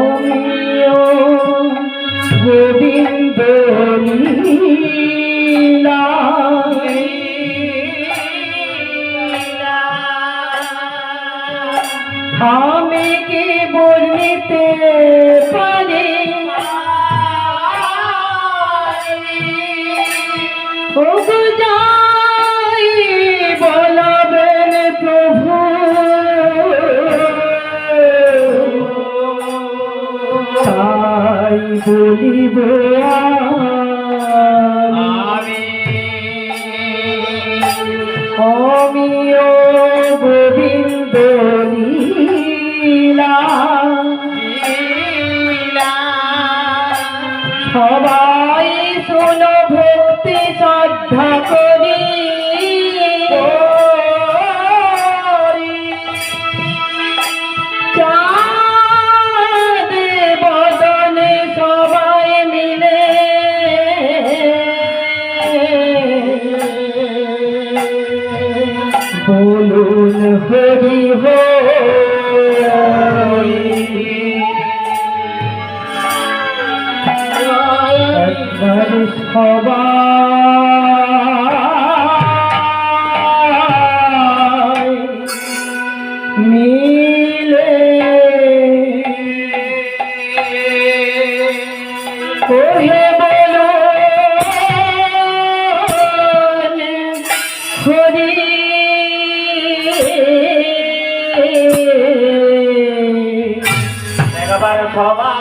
আমিও গোবিন্দ লীলা আমি কি বলিতে পারি যাই বলবেন প্রভু তাই বলিব আমিও গোবিন্দ লীলা সবাই শোনো ভক্তি শ্রদ্ধা করি চাঁদ বদনে সবাই মিলে বলুন হরি একবার সবাই মিলে ওহে বলো হরি একবার সবাই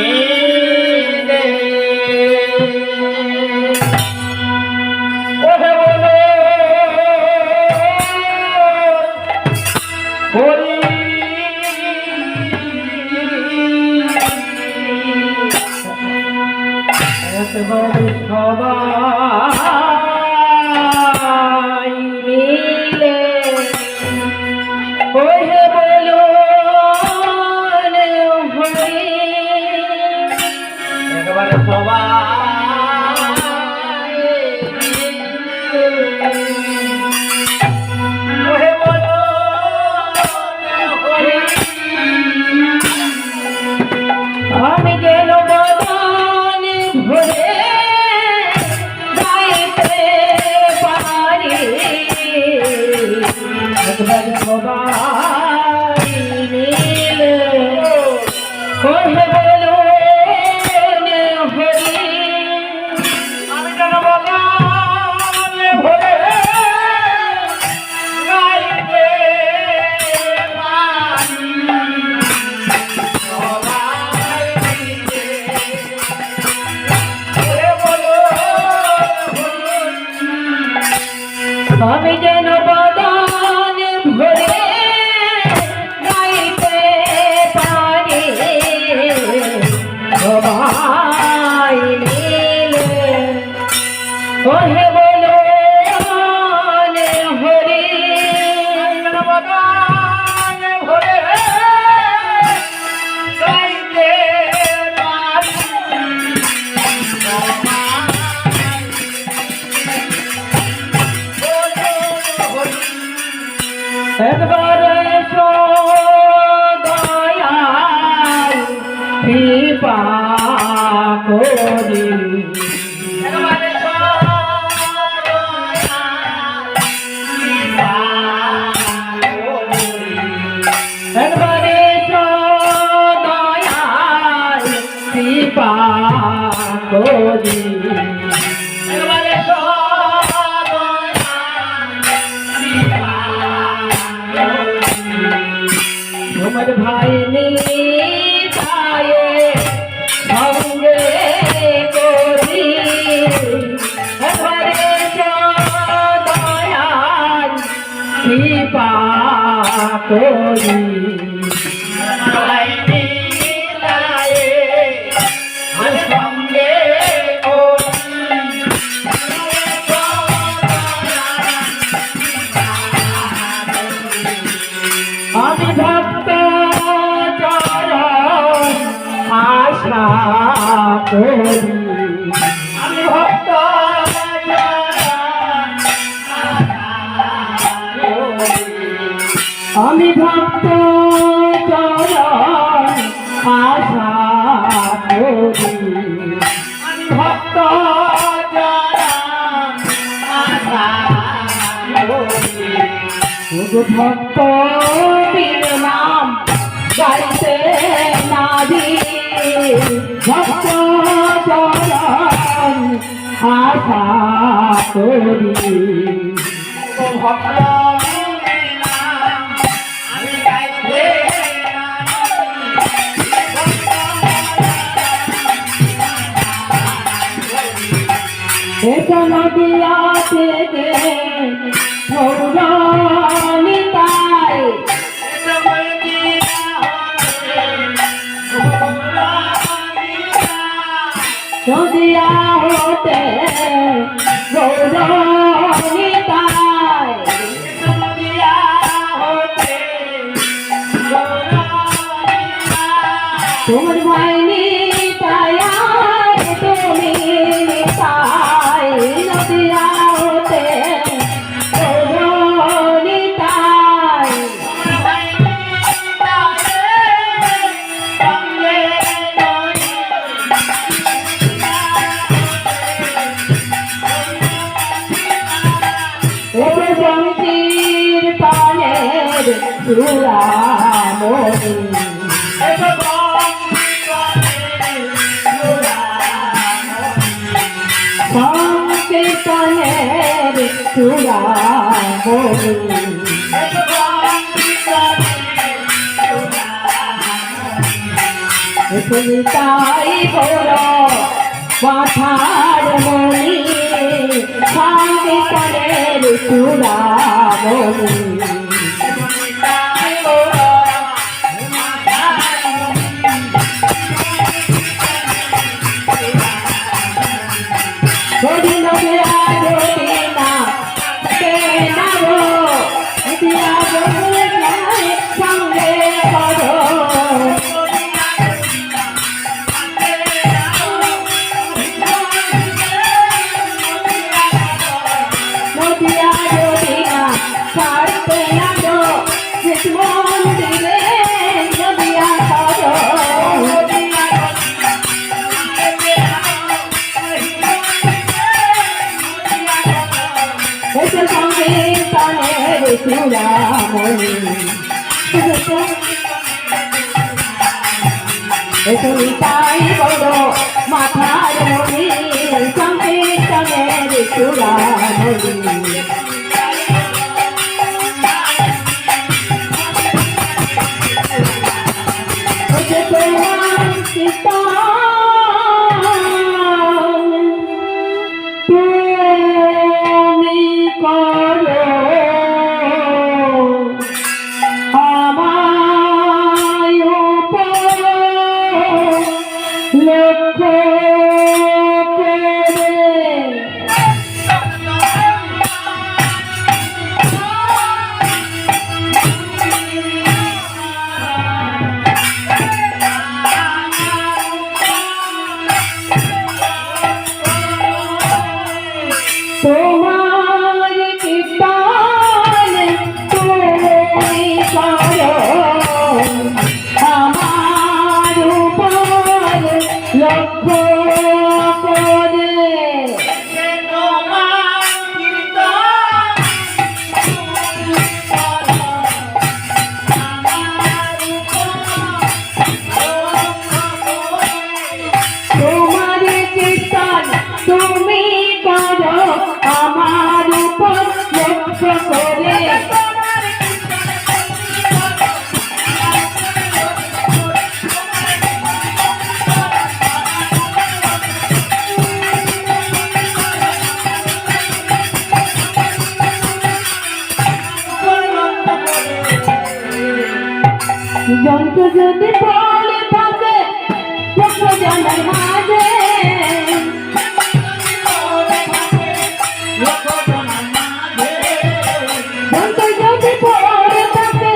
মিলে ওহে বলো হরি একবার সবাই মিলে ওহে বলো হরি একবার সবাই ওহে বলো হরি আমি যেন বদন ভরে গাইতে পারি একবার সবাই মিলে ওহে বলো হরি আমি যেন বদন ভরে গাইতে আমি যেন বদন ভরে গাইতে পারি সবাই মিলে ওহে বলো হরি বদন ভরে গাইতে পারি একবার দয়াল কৃপা করি একবারে দয়াল কৃপা করি তোমার ভাই নিতায়ে সঙ্গে করি ঘরে দয়াল কৃপা করি ভাই নিতায়ে সঙ্গে আমি ভক্ত চরণ আশা করি আমি ভক্ত আমি ভক্ত চরণ আশা করি আমি ভক্ত চরণ আশা করি ভক্ত বীর নাম গাইতে নাদি ভক্ত চরণ আশা করি ভক্ত নদিয়া থেকে ভৌরণিতায় নদিয়া হতে ভৌরণিতায় তোমার ভাইনি তাই তুমি তাই নদিয়া হতে ভৌরণিতায় শঙ্কির পানের চূড়ামণি সংকীর্তনের চূড়ামণি তাই বড় মাথার মণি সংকীর্তনের চূড়ামণি তাই বড় মাথার মণি সংকীর্তনের চূড়ামণি যন্ত্র যদি পড়ে থাকে জনের মাঝে যন্ত্র যদি পড়ে থাকে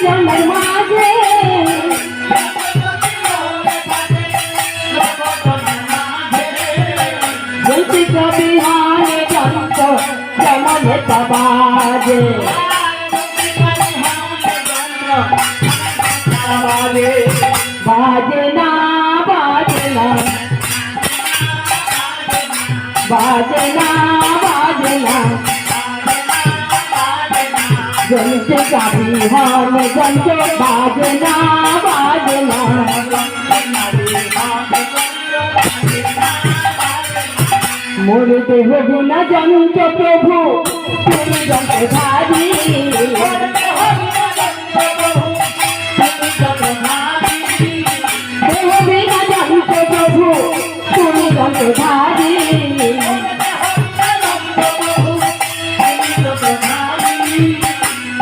জনের মাঝে বলছি কবি হারে যন্ত্র যেমন বাজে চাবি হন যন্ত্র বাজে না বাজে না মোর দেহ গুনা যন্ত্র প্রভু তুমি যন্ত্রধারী দেহ বিনা যন্ত্র প্রভু তুমি যন্ত্রধারী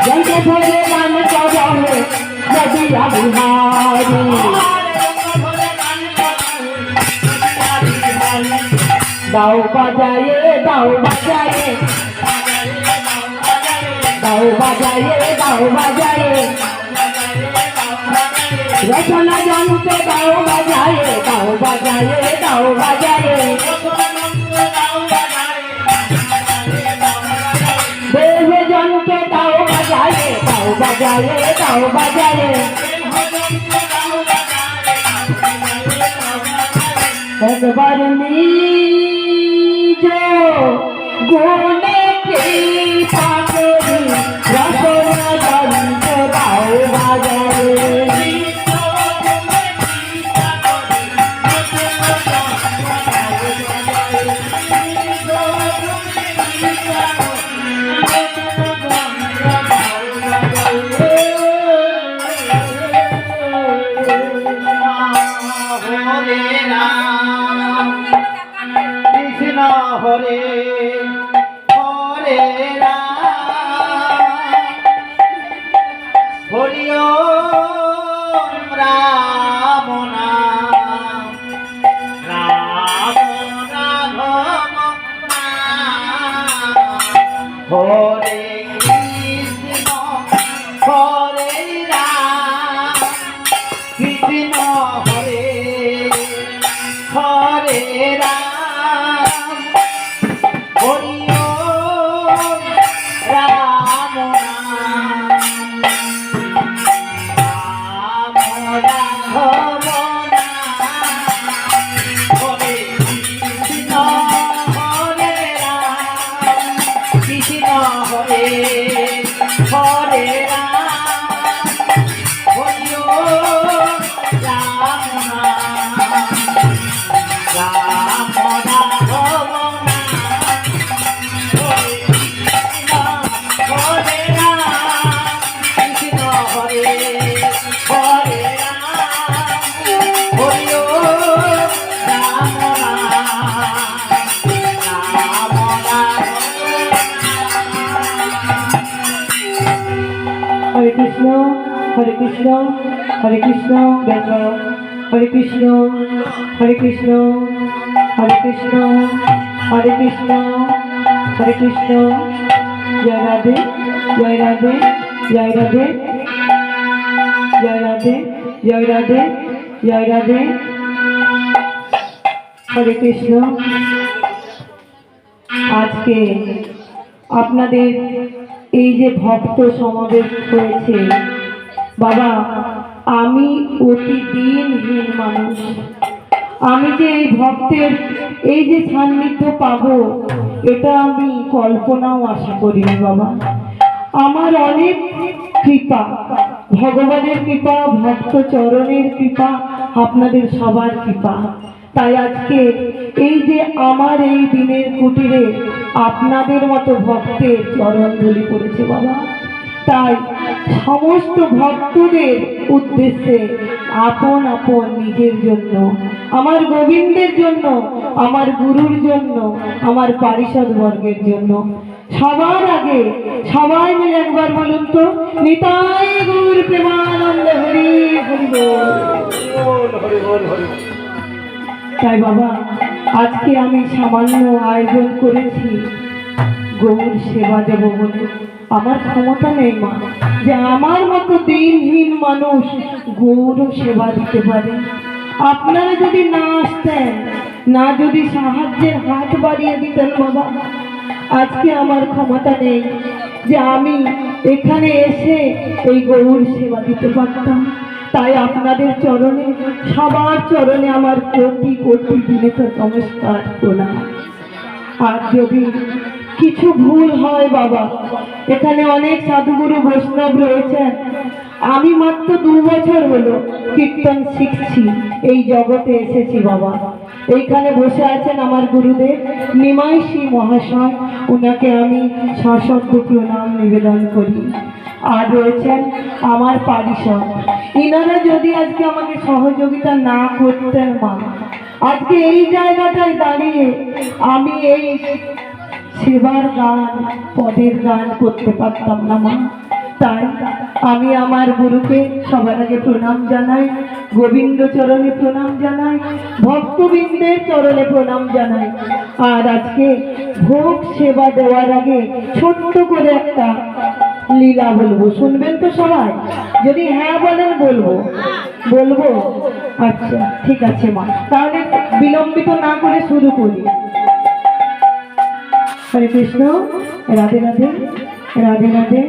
যন্ত্র ধরে গান করো নদিয়া বিহারী দাও বাজায়ে দাও বাজায়ে দাও বাজায়ে দাও বাজায়ে রচনা যন্ত্র দাও বাজায়ে দাও বাজায়ে দাও বাজায়ে দেহ যন্ত্র দাও বাজায়ে দাও বাজায়ে দাও বাজায়ে একবার নিজ গুণে কৃপা করি রচনা যন্ত্র দাও বাজায়ে হরে হরে হরি ওম রাম নাম রাম রাঘব নাম হরে কৃষ্ণ হরে রাম কৃষ্ণ হরে হরে রাম হরি ওম রাম নাম রাম রাঘব নাম হরে কৃষ্ণ হরে রাম কৃষ্ণ হরে হরে রাম হরি ওম রাম নাম রাম রাঘব হরে কৃষ্ণ হরে কৃষ্ণ হরে কৃষ্ণ বেঙ্গল হরে কৃষ্ণ হরে কৃষ্ণ হরে কৃষ্ণ হরে কৃষ্ণ হরে কৃষ্ণ জয় রাধে জয় রাধে জয় রাধে জয় রাধে জয় রাধে জয় রাধে হরে কৃষ্ণ। আজকে আপনাদের এই যে ভক্ত সমাবেশ হয়েছে বাবা, আমি অতি দিনহীন মানুষ। আমি যে এই ভক্তের এই যে সান্নিধ্য পাবো এটা আমি কল্পনাও আশা করিনি বাবা। আমার অনেক কৃপা, ভগবানের কৃপা, ভক্ত চরণের কৃপা, আপনাদের সবার কৃপা। তাই আজকে এই যে আমার এই দিনের কুটিরে আপনাদের মতো ভক্তের চরণ ধুলি পড়েছে বাবা। তাই সমস্ত ভক্তদের উদ্দেশ্যে আপন আপন নিজের জন্য, আমার গোবিন্দের জন্য, আমার গুরুর জন্য, আমার পারিষদ বর্গের জন্য, সবার আগে সবাই মিলে একবার বলুন তো, নিতাই গৌর প্রেমানন্দ হরি হরি বল হরি বল হরি। তাই বাবা আজকে আমি সামান্য আয়োজন করেছি গৌর সেবা দেব বলে। আমার ক্ষমতা নেই মা যে আমার মতো দিনহীন মানুষ গৌর সেবা দিতে পারে। আপনারা যদি না আসতেন, না যদি সাহায্যের হাত বাড়িয়ে দিতেন বাবা, আজকে আমার ক্ষমতা নেই যে আমি এখানে এসে এই গৌর সেবা দিতে পারতাম। তাই আপনাদের চরণে, সবার চরণে আমার কোটি কোটি বিনীত নমস্কার প্রণাম। আর যদি কিছু ভুল হয় বাবা। এখানে অনেক সাধুগুরু বৈষ্ণব রয়েছেন। আমি মাত্র 2 বছর হলো কীর্তন শিখছি, এই জগতে এসেছি বাবা। এইখানে বসে আছেন আমার গুরুদেব নিমাইশী মহাশয়, ওনাকে আমি সশব্দ প্রণাম নিবেদন করি। আর রয়েছেন আমার পারিষদ, ইনারা যদি আজকে আমাকে সহযোগিতা না করতেন মা, আজকে এই জায়গাটায় দাঁড়িয়ে আমি এই সেবার গান পদের গান করতে পারতাম না মা। তাই আমি আমার গুরুকে সবার আগে প্রণাম জানাই, গোবিন্দ চরণে প্রণাম জানাই, ভক্তবৃন্দের চরণে প্রণাম জানাই। আর আজকে ভোগ সেবা দেওয়ার আগে ছোট্ট করে একটা লীলা বলবো, শুনবেন তো সবাই? যদি হ্যাঁ বলেন বলবো। বলবো? আচ্ছা ঠিক আছে মা, তাহলে বিলম্বিত না করে শুরু করি। হরে কৃষ্ণ, রাধে রাধে, রাধে রাধে।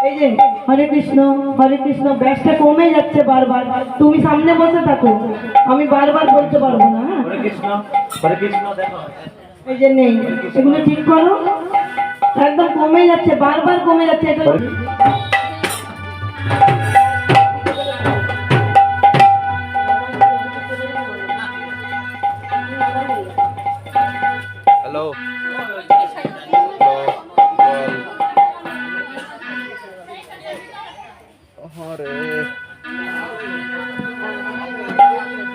এই যে হরে কৃষ্ণ, হরে কৃষ্ণ, ব্যাসটা কমে যাচ্ছে বারবার, তুমি সামনে বসে থাকো, আমি বারবার বলতে পারবো না। হ্যাঁ, হরে কৃষ্ণ, হরে কৃষ্ণ। দেখো এই যে নেই, এগুলো ঠিক করো, একদম কমে যাচ্ছে, বারবার কমে যাচ্ছে এটা। হ্যালো, হরে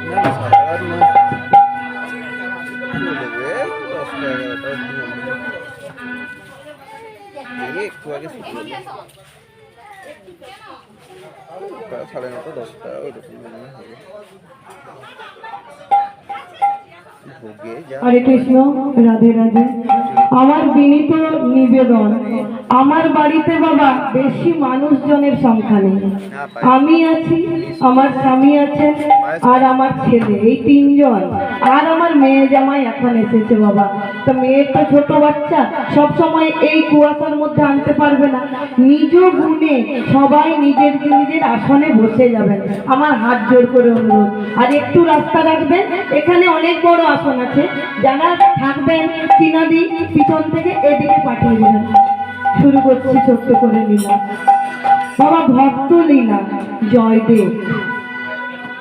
না সারার না দেবে 10টা 11টা একটু আগে ছুটি হলো, 9:30 10টা ওইরকম মনে হবে। হরে কৃষ্ণ, রাধে রাধে। আমার বিনীত নিবেদন, আমার বাড়িতে বাবা বেশি মানুষজনের সংখ্যা নেই। আমি আছি, আমার স্বামী আছেন, আর আমার ছেলে, এই 3 জন, আর আমার মেয়ে জামাই এখন এসেছে বাবা। তো মেয়ের তো ছোট বাচ্চা, সব সময় এই কুয়াশার মধ্যে আনতে পারবে না। নিজ গুণে সবাই নিজের নিজের আসনে বসে যাবেন, আমার হাত জোর করে অনুরোধ। আর একটু রাস্তা রাখবেন, এখানে অনেক বড় আসন আছে, যারা থাকবেন চিনাদি পিছন থেকে এদিকে পাঠিয়ে দেবেন। শুরু করছি ছোট্ট করে লীলা বাবা, ভক্ত লীলা। জয়দেব,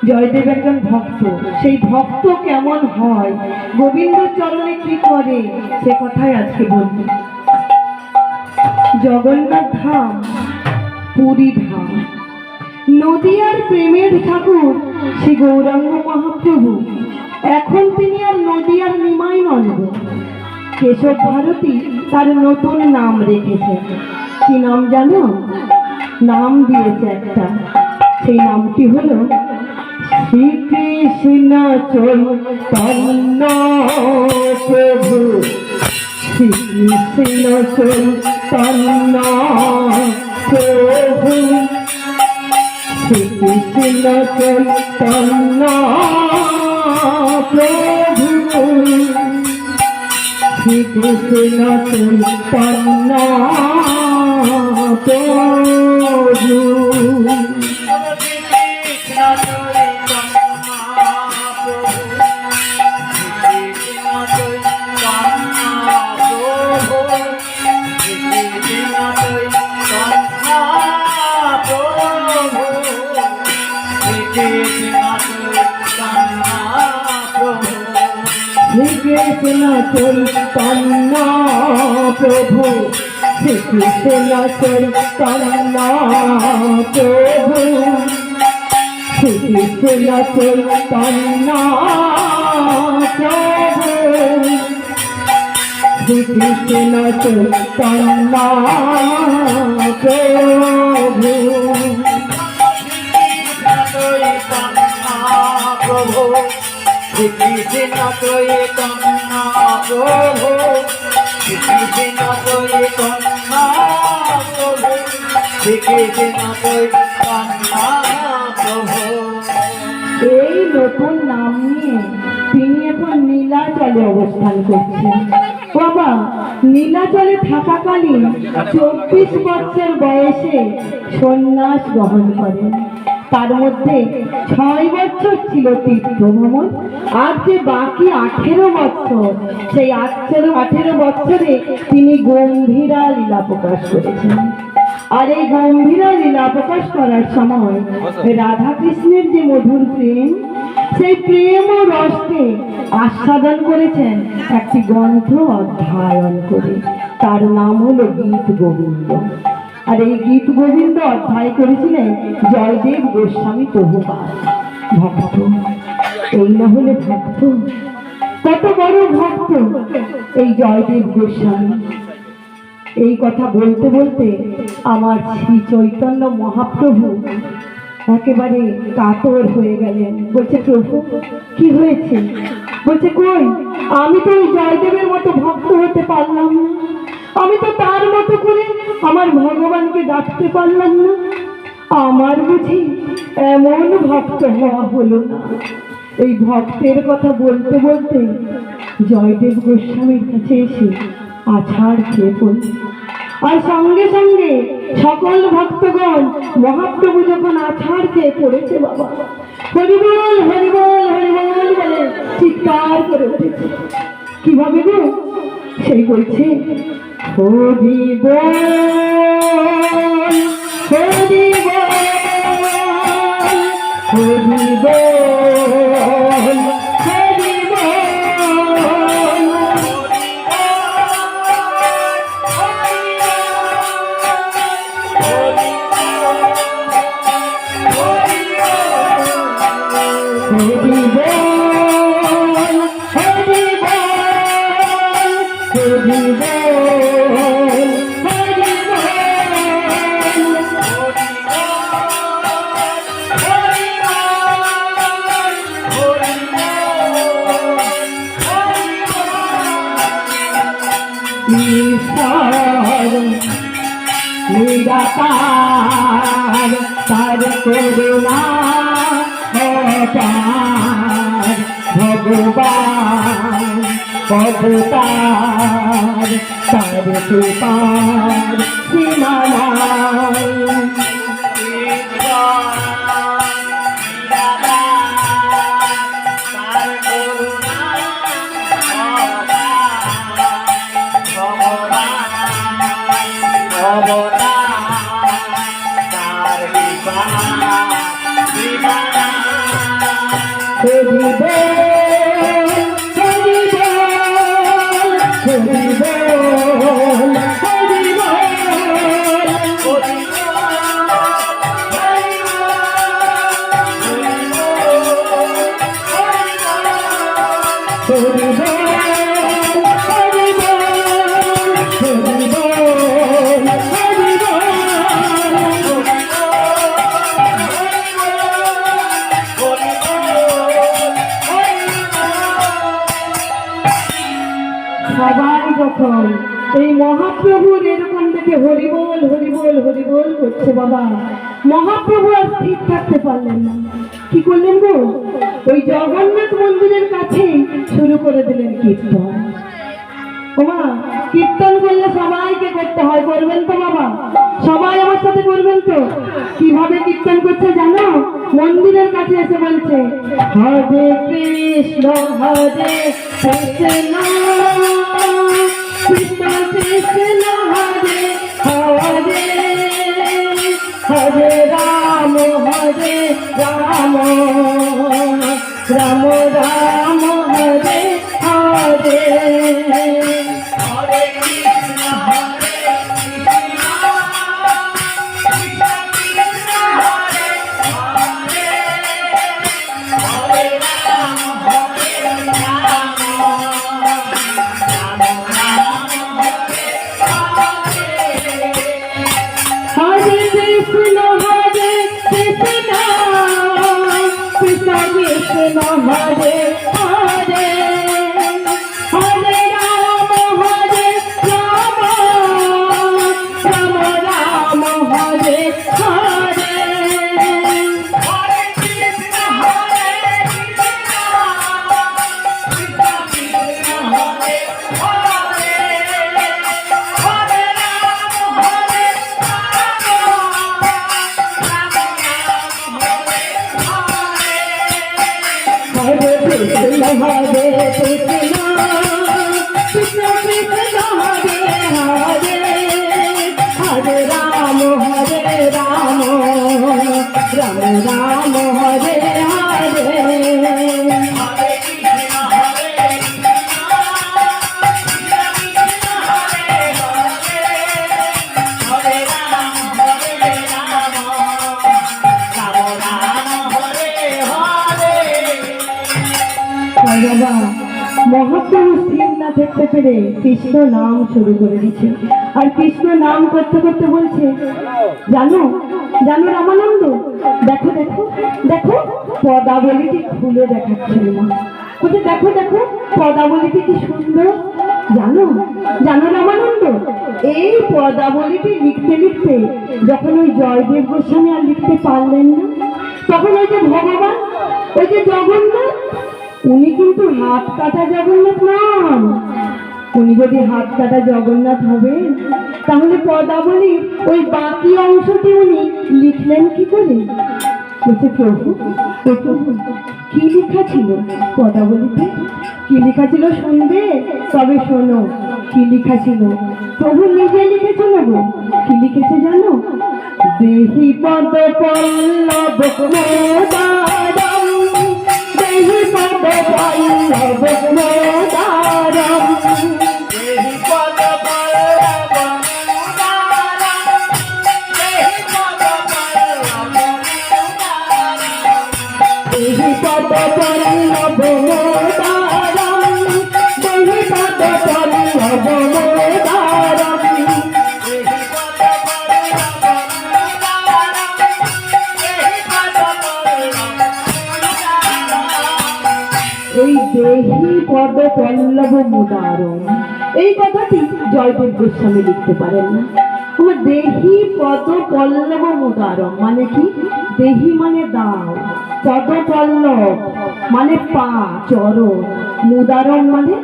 জয়দেব একজন ভক্ত, সেই ভক্ত কেমন হয়, গোবিন্দ চরণে কি করে, সে কথাই আজকে বলবো। জগন্নাথ ধাম, পুরী ধাম, নদিয়ার প্রেমের ঠাকুর শ্রী গৌরাঙ্গ মহাপ্রভু, এখন তিনি আর নদিয়ার নিমাই নন, কেশব ভারতী তার নতুন নাম রেখেছেন। কি নাম জানো? নাম দিয়েছে একটা, সেই নামটি হলো শ্রীকৃষ্ণ চৈতন্য প্রভু, শ্রীকৃষ্ণ চৈতন্য প্রভু, শ্রীকৃষ্ণ চৈতন্য প্রভু, শ্রীকৃষ্ণ চৈতন্য প্রভু। শ্রীকৃষ্ণ চৈতন্য প্রভু, শ্রীকৃষ্ণ চৈতন্য প্রভু, শ্রীকৃষ্ণ চৈতন্য প্রভু, শ্রীকৃষ্ণ চৈতন্য প্রভু। প্রভু শ্রীকৃষ্ণ চৈতন্য প্রভু, শ্রীকৃষ্ণ চৈতন্য প্রভু, শ্রীকৃষ্ণ চৈতন্য প্রভু। এই নতুন নাম নিয়ে তিনি এখন নীলাচলে অবস্থান করছেন বাবা। নীলাচলে থাকাকালীন 24 বছর বয়সে সন্ন্যাস গ্রহণ করেন। তার মধ্যে 6 বছর ছিল তীর্থ ভ্রমণ, আর যে বাকি 18 বছর, সেই 18 বছরে তিনি গম্ভীরা লীলা প্রকাশ করেছেন। আর এই গম্ভীরা লীলা প্রকাশ করার সময় রাধা কৃষ্ণের যে মধুর প্রেম, সেই প্রেম ও রসকে আস্বাদন করেছেন একটি গ্রন্থ অধ্যয়ন করে, তার নাম হলো গীত গোবিন্দ। আর এই গীত গোবিন্দ অধ্যায় করেছিলেন জয়দেব গোস্বামী প্রভুপাদ। ভক্ত, এই না হলে ভক্ত, কত বড় ভক্ত এই জয়দেব গোস্বামী। এই কথা বলতে বলতে আমার শ্রী চৈতন্য মহাপ্রভু একেবারে কাতর হয়ে গেলেন। বলছে, প্রভু কি হয়েছে? বলছে, কই, আমি তো ওই জয়দেবের মতো ভক্ত হতে পারলাম না, আমি তো তার মতো করে আমার ভগবানকে ডাকতে পারলাম না, আমার বুঝি এমন ভক্ত হওয়া হলো না। এই ভক্তের কথা বলতে বলতে জয়দেব গোস্বামীর কাছে এসে আছাড় খেয়ে পড়ল। আর সঙ্গে সঙ্গে সকল ভক্তগণ মহাপ্রভু যখন আছাড় খেয়ে পড়েছে, বাবা হরিবল হরিবল হরিবল বলে চিৎকার করে উঠেছে। কিভাবে গো? সেই বলছে, হরিবল হরিবল হরিবল নিরাকার তার করুণা অপার, ভগবান অবতার তার কৃপার সীমা নাই। সবাই যখন এই মহাপ্রভুর এরকম দেখে হরিবল হরিবল হরিবল করছে, বাবা মহাপ্রভু আর স্থির থাকতে পারলেন না। কি করলেন গো? ওই জগন্নাথ মন্দিরের কাছে শুরু করে দিলেন কীর্তন। ওমা, কীর্তন করলে সবাইকে করতে হয়, করবেন তো বাবা? সবাই আমার সাথে করবেন তো? কিভাবে কীর্তন করছে জানো? মন্দিরের কাছে এসে বলছে, হরে কৃষ্ণ হরে কৃষ্ণ কৃষ্ণ কৃষ্ণ হরে হরে, হরে রাম রাম রাম রাম হরে হরে। Krishna কৃষ্ণ কৃষ্ণ হরে হরে হরে রাম রাম রাম হরে হরে বাবা মহাপুরুষ স্থির না থাকতে পেরে কৃষ্ণ নাম শুরু করে দিচ্ছে আর কৃষ্ণ নাম করতে করতে বলছে জানো জানো রামানন্দ দেখো দেখো দেখো পদাবলীটি খুলে দেখাচ্ছিল মা বলছে দেখো দেখো পদাবলীটি কি সুন্দর জানো জানো রামানন্দ এই পদাবলীটি লিখতে লিখতে যখন ওই জয়দেব গোস্বামী আর লিখতে পারলেন না তখন ওই যে ভগবান ওই যে জগন্নাথ উনি কিন্তু হাত কাটা জগন্নাথ নন উনি যদি হাত কাটা জগন্নাথ হবে তাহলে পদাবলীর ওই বাকি অংশটি উনি লিখলেন কি করে বলছে প্রভু প্রভু কি লেখা ছিল পদাবলীতে কি লেখা ছিল শুনবে তবে শোনো কি লেখা ছিল প্রভু নিজে লিখেছিল গো কি লিখেছে জানো দেহি পদ পল্লব মোদারম দেহি পদ পল্লব মোদারম দেহি পদ পল্লব মোদারম দেহি পদ পল্লব মোদারম দেহি পদ পল্লব মোদারম দেহি পদ পল্লব মোদারম এই দেহি পদ পল্লব মুদারম এই কথাটি জয়দেব গোস্বামী লিখতে পারেন না আমার দেহি পদ পল্লব মুদারম মানে কি দেহি মানে দাও পদ পল্লব মানে পা চরণ মুদারম মানে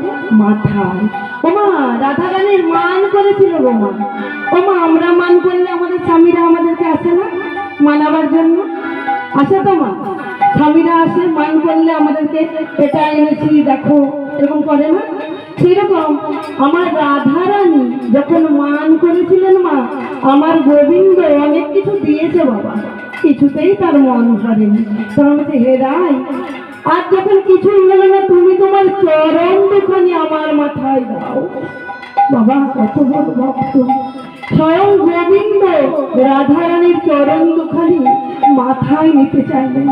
মাথায় ওমা রাধা রানীর মান করেছিল গো মা ওমা আমরা মান করলে আমাদের স্বামীরা আমাদেরকে আসে না মানাবার জন্য আসে তো মা স্বামীরা আসে মান করলে আমাদেরকে এটা এনেছি দেখো এরকম করে না সেরকম আমার রাধা রানী যখন মান করেছিলেন মা আমার গোবিন্দ অনেক কিছু দিয়েছে বাবা কিছুতেই তার মন করেনি তখন বলছে হে রাই আর যখন কিছুই হলো না তুমি তোমার চরণ দুখানি আমার মাথায় দাও বাবা কত বড় ভক্ত স্বয়ং গোবিন্দ রাধা রানীর চরণ দুখানি মাথায় নিতে চাইলেন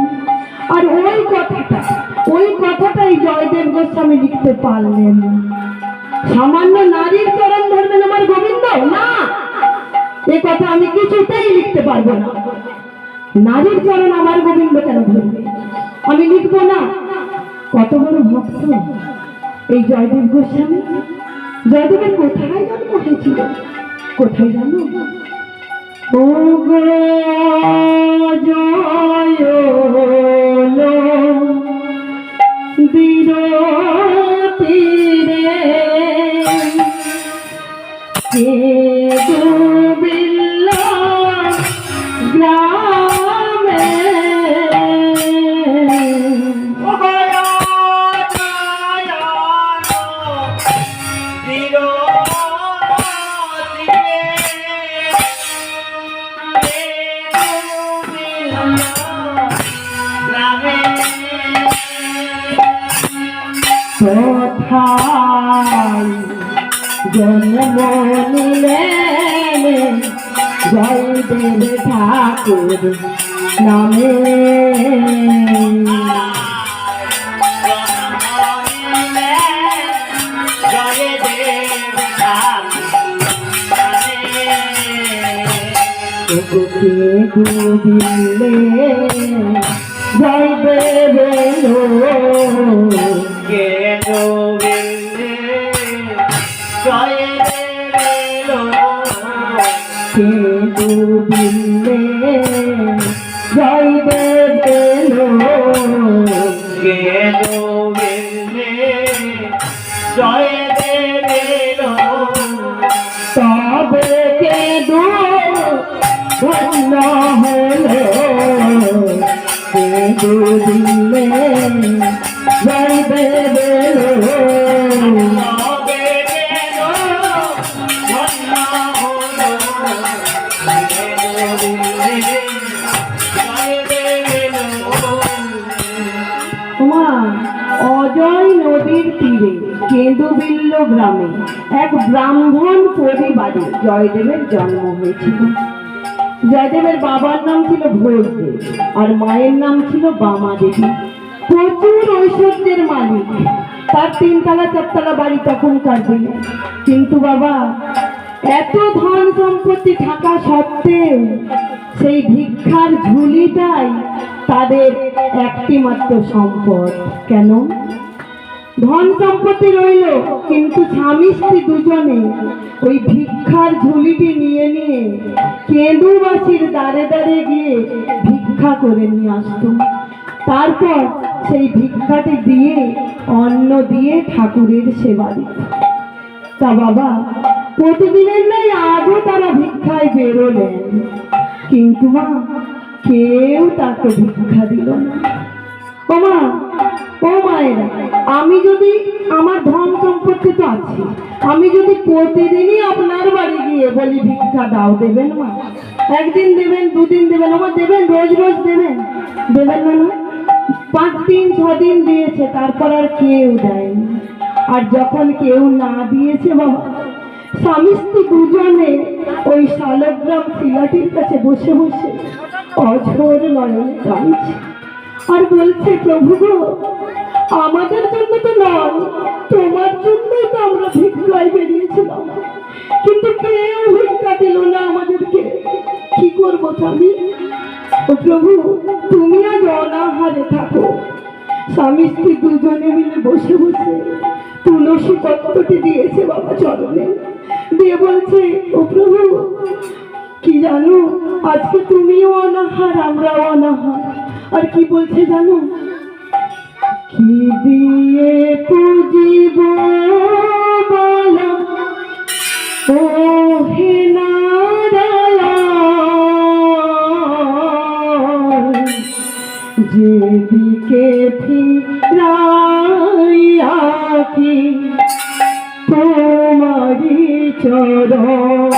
আর ওই কথাটাই জয়দেব গোস্বামী লিখতে পারলেন সামান্য নারীর চরণ ধরবেন আমার গোবিন্দ না এ কথা আমি কিছুতেই লিখতে পারবো না নারীর চরণ আমার গোবিন্দ কেন ধরবে আমি লিখবো না কত বড় ভক্ত এই জয়দেব গোস্বামী জয়দেবের কোথায় জন্ম হয়েছিল কোথায় জানো ও গো জয় তীরে কে ডুবিল গ্রামে কোথায় জন্ম নিলেন জয়দেব ঠাকুর নামে ডুবিলে জয়দেব কে ডুবিলে জয়দেব কে ডুবিলে জয়দেব কে ডুবিলে জয়দেব তবে কে ধন্য হলো কে ডুবিলে জয়দেব কেঁদুবিল্ল গ্রামে এক ব্রাহ্মণ পরিবারে জয়দেবের জন্ম হয়েছিল। জয়দেবের বাবার নাম ছিল ভোজদেব আর মায়ের নাম ছিল বামা দেবী। প্রচুর ঐশ্বর্যের মালিক, তার 3 তলা 4 তলা বাড়ি তখনকার দিনে। কিন্তু বাবা, এত ধন সম্পত্তি থাকা সত্ত্বেও সেই ভিক্ষার ঝুলিটাই তাদের একটি মাত্র সম্পদ। কেন? ধন সম্পত্তি রইল, কিন্তু স্বামী স্ত্রী দুজনে ওই ভিক্ষার ঝুলিটি নিয়ে নিয়ে কেঁদুবাসীর দ্বারে দ্বারে গিয়ে ভিক্ষা করে নিয়ে আসতো। তারপর সেই ভিক্ষাটি দিয়ে অন্ন দিয়ে ঠাকুরের সেবা দিত। তা বাবা, প্রতিদিনের নাই আজও তারা ভিক্ষায় বেরোলেন, কিন্তু মা, কেউ তাকে ভিক্ষা দিল না। ও মা, ও মায়েরা, আমি যদি, আমার ধন সম্পত্তি তো আছে, আমি যদি প্রতিদিনই আপনার বাড়ি গিয়ে বলি ভিক্ষা দাও, দেবেন মা? একদিন দেবেন, 2 দিন দেবেন, আমার দেবেন, রোজ রোজ দেবেন? দেবেন না? 5 দিন 6 দিন দিয়েছে, তারপর আর কেউ দেয়নি। আর যখন কেউ না দিয়েছে বাবা, স্বামী স্ত্রী দুজনে ওই শালগ্রাম শিলাটির কাছে বসে বসে অঝোর নয়নে কাঁদছে আর বলছে, প্রভু গো, আমাদের জন্য তো নয়, তোমার জন্যই তো আমরা ভিক্ষায় বেরিয়েছিলাম, কিন্তু কেউ ভিক্ষা দিল না আমাদেরকে। কি করবো স্বামী? ও প্রভু, তুমি আজ অনাহারে থাকো। স্বামী স্ত্রী দুজনে মিলে বসে বসে তুলসী পত্রটি দিয়েছে বাবা চরণে, দিয়ে বলছে, ও প্রভু, কি জানো, আজকে তুমিও অনাহার, আমরাও অনাহার। আর কি বলছে জানো? কি দিয়ে পুজিব বলো ও হে নারায়ণ, যেদিকে ফিরাইয়া কি তোমারি চরণ,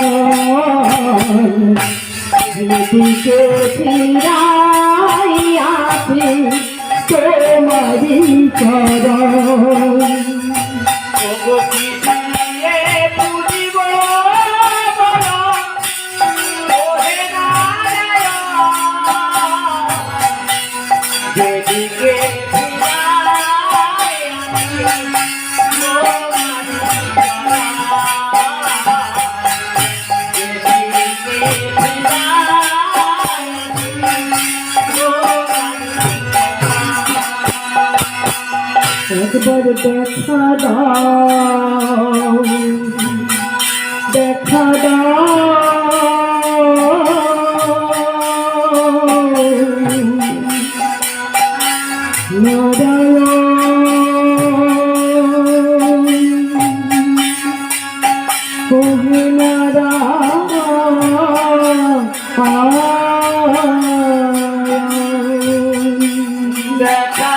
যেদিকে ফিরাইয়া কি তোমারি চরণ। ওগো কি দিয়ে পুজিব বলো ও হে নারায়ণ, যেদিকে ফিরাই একবার দেখা দাও, দেখা দাও নারায়ণ, ও হে নারায়ণ, দেখা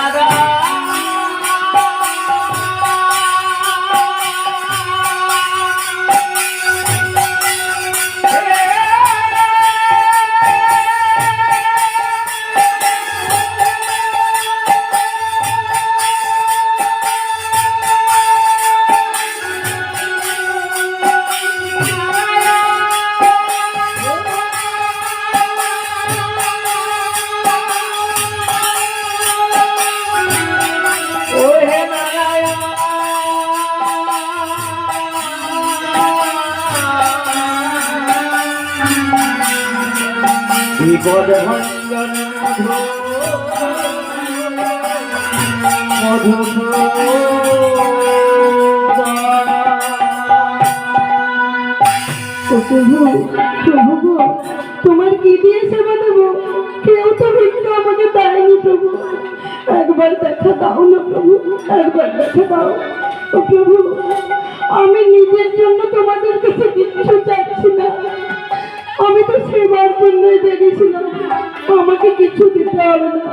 বিপদ ভঞ্জন মধু প্রভু, প্রভু গো, তোমার কি দিয়ে সেবা দেবো? কেউ তো ভিক্ষা আমাকে দেয়নি প্রভু, একবার দেখা দাও না প্রভু, একবার দেখা দাও। ও প্রভু, আমি নিজের জন্য তোমাদের কাছে কিচ্ছু চাচ্ছি না, আমি তো সেবার জন্যই বেরিয়েছিলাম, আমাকে কিছু দিতে হবে না।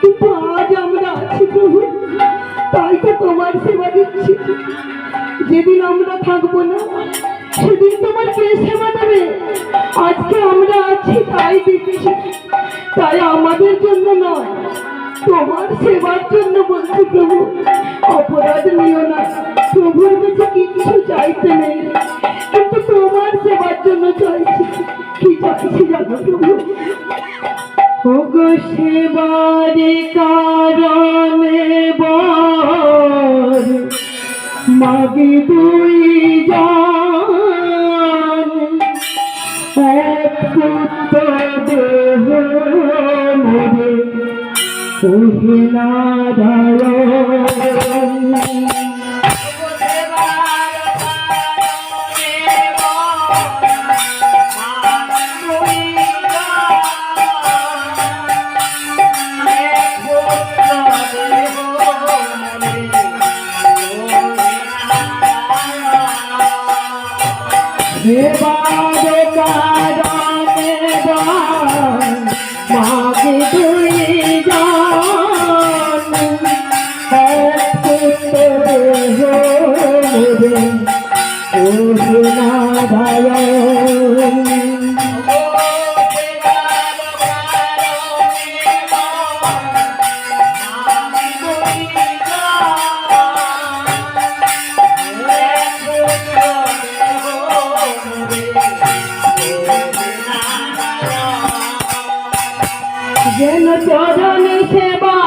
কিন্তু আজ আমরা আছি প্রভু, তাই তো তোমার সেবা দিচ্ছি। যেদিন আমরা থাকবো না, সেদিন তোমার কে সেবা দেবে? আজকে আমরা আছি তাই দিচ্ছি, তাই আমাদের জন্য নয়, তোমার সেবার জন্য বলছি প্রভু, অপরাধ নিও না। চাইতে নেই, কিন্তু তোমার সেবার জন্য চাইছি। কি চাইছি জানো প্রভু? ওগো সেবারে কারণে বর মাগে দুই জান, এক পুত্র দেহ মোরে ওহে নারায়ণ। সেবার কারণে মাগে দুই জান, এক পুত্র দেহ মোরে ওহে নারায়ণ। যেন চরণে সেবা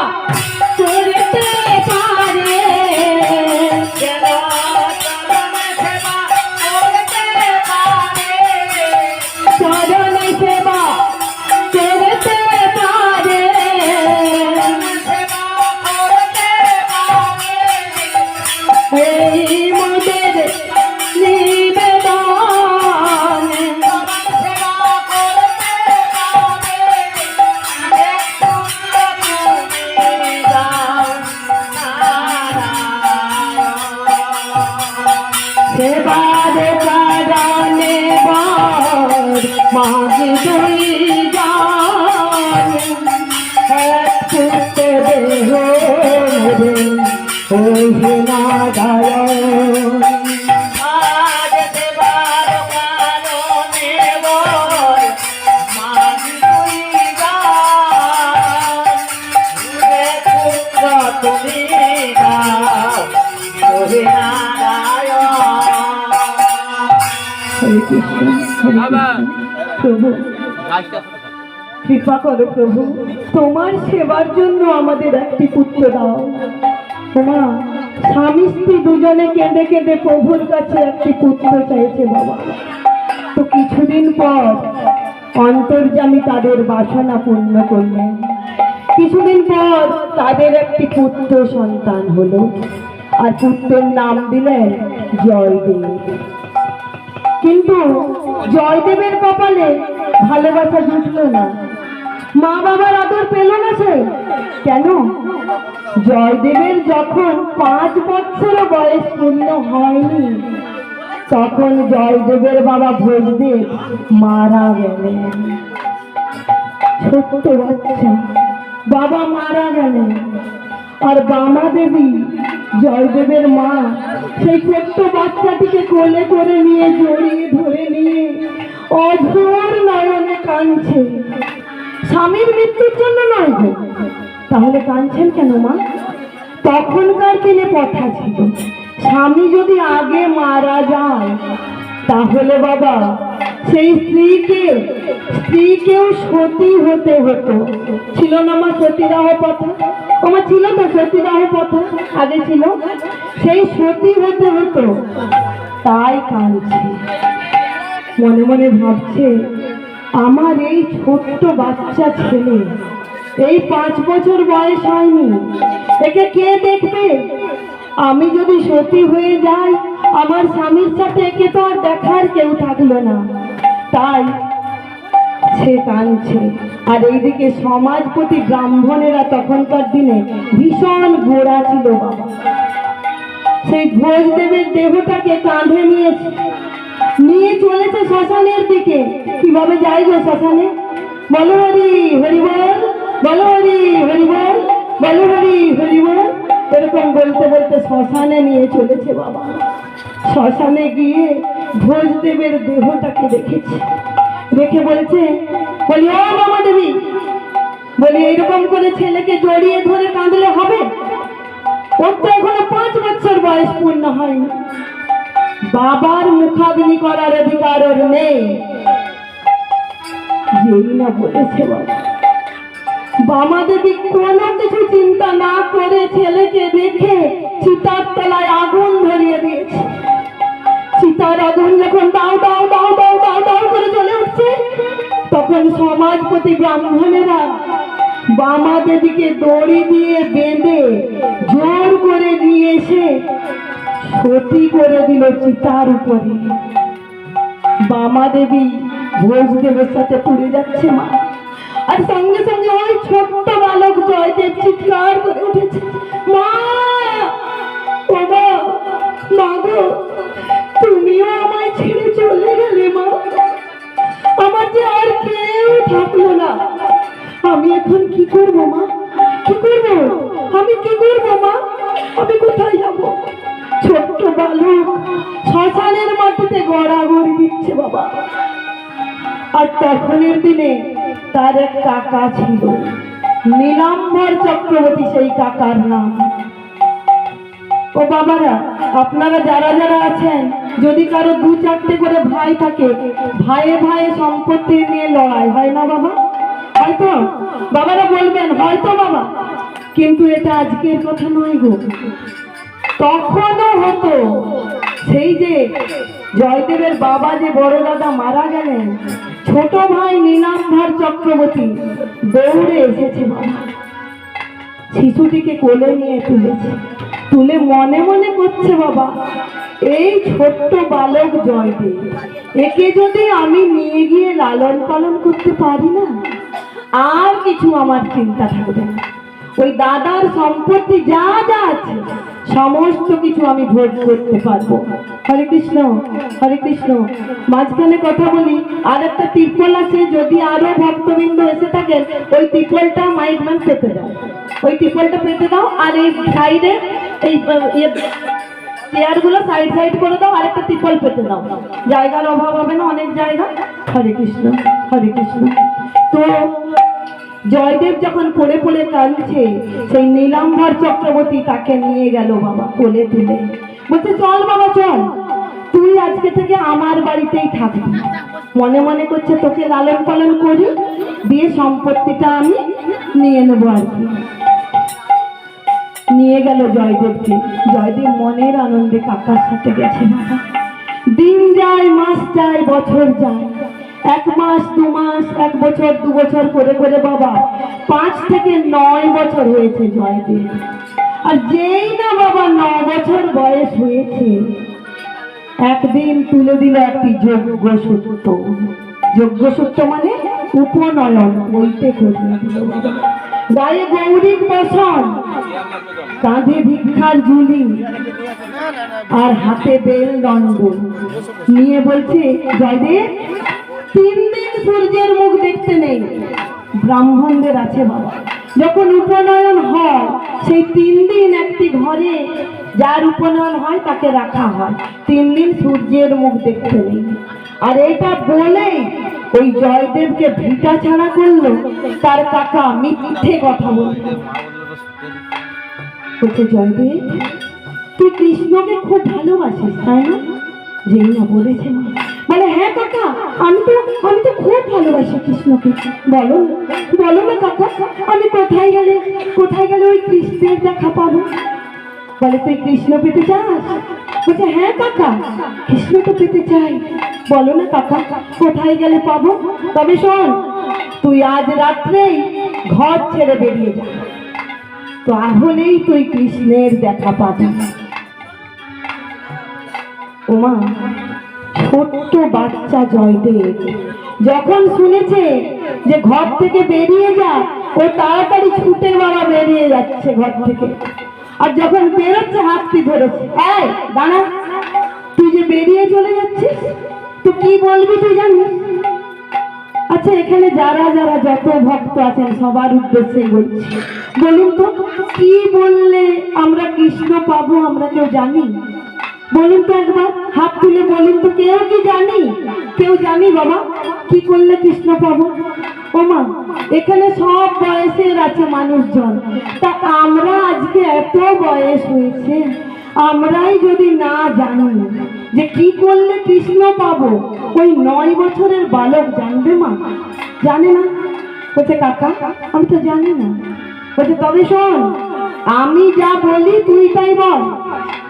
করতে পারে, যেন চরণে সেবা করতে পারে, চরণে সেবা করতে পারে, সেবা করতে পারে, এই মোদের নিবেদন সেবা করতে পারে। সেবার কারণে বর মাগে দুই জান, এক পুত্র দেহ মোরে ওহে নারায়ণ। আজ সেবার কারণে বর মাগে দুই জান, এক পুত্র তুমি দাও ওহে নারায়ণ। হরে কৃষ্ণ, হরে কৃষ্ণ। প্রভু কৃপা করো প্রভু, তোমার সেবার জন্য আমাদের একটি পুত্র দাও। তোমার স্বামী স্ত্রী দুজনে কেঁদে কেঁদে প্রভুর কাছে একটি পুত্র চাইছে বাবা। তো কিছুদিন পর অন্তর্যামী তাদের বাসনা পূর্ণ করলেন। কিছুদিন পর তাদের একটি পুত্র সন্তান হলো, আর পুত্রের নাম দিলেন জয়দেব। কিন্তু জয়দেবের কপালে ভালোবাসা জুটলো না, মা বাবার আদর পেল না সে। কেন? জয়দেবের যখন 5 বছর বয়স পূর্ণ হয়নি, তখন জয়দেবের বাবা ভোজদেব মারা গেলেন। ছোট্ট বাচ্চা, বাবা মারা গেলেন। আর বামা দেবী জয়দেবের মা সেই ছোট্ট বাচ্চাটিকে কোলে করে নিয়ে জড়িয়ে ধরে নিয়ে অঝোর নয়নে কাঁদছে। স্বামীর মৃত্যুর জন্য নয় গো, তাহলে কাঁদছেন কেন মা? তখনকার দিনে কথা ছিল, স্বামী যদি আগে মারা যায় তাহলে বাবা সেই স্ত্রীকেও সতী হতে হতো। ছিল না মা সতীদাহ প্রথা? আমার ছিল তো সতীদাহ প্রথা, আগে ছিল, সেই সতী হতে হতো। তাই কাঁদছে, মনে মনে ভাবছে আমার এই ছোট্ট বাচ্চা ছেলে, এই 5 বছর বয়স হয়নি, একে কে দেখবে? আমি যদি সতী হয়ে যাই আমার স্বামীর সাথে একে তো আর দেখার কেউ থাকলো না। তাই সে কাঁদছে। আর এইদিকে সমাজপতি ব্রাহ্মণেরা তখনকার দিনে ভীষণ গোড়া ছিল বাবা। সেই ভোজদেবের দেহটাকে কাঁধে নিয়ে চলেছে শ্মশানের দিকে। কিভাবে যাই গো শ্মশানে? বলো হরি হরি বল, বলো হরি হরি বল, বলো হরি হরি বল, এরকম বলতে বলতে শ্মশানে নিয়ে চলেছে বাবা। শ্মশানে গিয়ে ভোজদেবের দেহটাকে দেখেছে, দেখে বলছে, বলি ও মামা দেবী, বলি এইরকম করে ছেলেকে জড়িয়ে ধরে কাঁদলে হবে? ওর তো এখনো 5 বছর বয়স পূর্ণ হয়নি। বাবার মুখাগ্নি করার অধিকার ওর নেই। যেই না বলেছে বাবা, বামা দেবী কোনো কিছু চিন্তা না করে ছেলেকে রেখে চিতার তলায় আগুন ধরিয়ে দিয়েছে। চিতার আগুন যখন দাও দাও দাও দাও দাও দাও করে চলে উঠছে, তখন সমাজপতি ব্রাহ্মণেরা বামা দেবীকে দড়ি দিয়ে বেঁধে জোর করে নিয়ে এসে সতী করে দিল চিতার উপরে। বামা দেবী ভোজদেবের সাথে পুড়ে যাচ্ছে মা, আর সঙ্গে সঙ্গে ওই ছোট্ট বালক জয়দেব চিৎকার করে উঠেছে, মা বাবা মা গো, তুমিও আমায় ছেড়ে চলে গেলে মা, আমার যে আর কেউ থাকলো না, আমি এখন কি করবো মা, কি করবো, আমি কি করবো মা, আমি কোথায় যাবো? ছোট্ট বালক শ্মশানের মাটিতে গড়াগড়ি দিচ্ছে বাবা। আর তখনের দিনে তার এক কাকা ছিল, নীলাম্বর চক্রবর্তী সেই কাকার নাম। ও বাবারা, আপনারা যারা যারা আছেন, যদি কারো 2-4টে করে ভাই থাকে, ভাইয়ে ভাইয়ে সম্পত্তি নিয়ে লড়াই হয় না বাবা? হয়তো বাবারা বলবেন হয়তো বাবা, কিন্তু এটা আজকের কথা নয় গো, তখনও হতো। সেই যে জয়দেবের বাবা যে বড় দাদা মারা গেলেন, ছোট ভাই নীলাম্বর চক্রবর্তী দৌড়ে এসেছে বাবা, শিশুটিকে কোলে নিয়ে তুলেছে, তুলে মনে মনে করছে বাবা, এই ছোট্ট বালক জয়দেব, একে যদি আমি নিয়ে গিয়ে লালন পালন করতে পারি না, আর কিছু আমার চিন্তা থাকবে না। ওই দাদার সম্পত্তি যা যা আছে সমস্ত কিছু আমি ভোগ করতে পারবো। হরে কৃষ্ণ, হরে কৃষ্ণ। মাঝখানে কথা বলি, আর একটা ত্রিপল আছে, যদি আরো ভক্তবৃন্দ এসে থাকেন, ওই ত্রিপলটা মাইকম্যান পেতে দাও, ওই ত্রিপলটা পেতে দাও, আর এই সাইডে এই চেয়ারগুলো সাইড সাইড করে দাও, আর একটা ত্রিপল পেতে দাও, জায়গার অভাব হবে না, অনেক জায়গা। হরে কৃষ্ণ, হরে কৃষ্ণ। তো জয়দেব যখন পড়ে পড়ে কাঁদছে, সেই নীলাম্বর চক্রবর্তী তাকে নিয়ে গেল বাবা কোলে তুলে, বলছে চল বাবা চল, তুই আজকে থেকে আমার বাড়িতেই থাকবি। মনে মনে করছে তোকে লালন পালন করি, দিয়ে সম্পত্তিটা আমি নিয়ে নেবো আর কি। নিয়ে গেল জয়দেবকে। জয়দেব মনের আনন্দে কাকার সাথে গেছে বাবা। দিন যায়, মাস যায়, বছর যায়, 1 মাস 2 মাস 1 বছর 2 বছর করে করে বাবা 5 থেকে 9 বছর হয়েছে জয়দেব। আর যেই না বাবা 9 বছর বয়স হয়েছে, একদিন তুলে দিল একটি যজ্ঞসূত্র। যজ্ঞসূত্র মানে উপনয়ন, বইতে করিয়ে দিল বাবা। গায়ে গৌরীর বসন, কাঁধে ভিক্ষার ঝুলি, আর হাতে বেল দণ্ড নিয়ে বলছে, জয়দেব 3 দিন সূর্যের মুখ দেখতে নেই। ব্রাহ্মণদের আছে বাবা, যখন উপনয়ন হয় সেই 3 দিন একটি ঘরে যার উপনয়ন হয় তাকে রাখা হয়, 3 দিন সূর্যের মুখ দেখতে নেই। আর এটা বলেই ওই জয়দেবকে ভিটা ছাড়া করলো তার কাকা, মিথ্যে কথা বলল। বলছে জয়দেব তুই কৃষ্ণকে খুব ভালোবাসিস তাই না? যেই না বলেছে মা, মানে হ্যাঁ কাকা, আমি তো খুব ভালোবাসি কৃষ্ণকে। বলো বলো না কাকা, আমি কোথায় গেলে ওই কৃষ্ণের দেখা পাবো? বলে তুই কৃষ্ণ পেতে চাস? বলছে হ্যাঁ কাকা, কৃষ্ণ তো পেতে চাই। বলো না কাকা, কোথায় গেলে পাবো? তবে শোন, তুই আজ রাত্রেই ঘর ছেড়ে বেরিয়ে যা, তাহলেই তুই কৃষ্ণের দেখা পাবি। ওমা, ছোট্ট বাচ্চা জয়দেব যখন শুনেছে যে ঘর থেকে বেরিয়ে যা, ও তাড়াতাড়ি ছুটে বাবা বেরিয়ে যাচ্ছে ঘর থেকে। আর যখন বেরোচ্ছে হাতটি ধরেছে, এই দাঁড়া, তুই যে বেরিয়ে চলে যাচ্ছিস, তো কি বলবি তুই জানিস? আচ্ছা, এখানে যারা যারা যত ভক্ত আছেন সবার উদ্দেশ্যে বলছি, বলুন তো কি বললে আমরা কৃষ্ণ পাবো? আমরা কেউ জানি? বলুন তো একবার, হাত তুলে বলুন তো, কেউ কি জানি? কেউ জানি বাবা কি করলে কৃষ্ণ পাবো? ও মা, এখানে সব বয়সের আছে মানুষজন, তা আমরা আজকে এত বয়স হয়েছে, আমরাই যদি না যাই জানি যে কি করলে কৃষ্ণ পাবো। ওই 9 বছরের বালক জানবে মা? জানে না। বলছে কাকা আমি তো জানি না। বলছে তবে শোন, আমি যা বলি তুই তাই বল,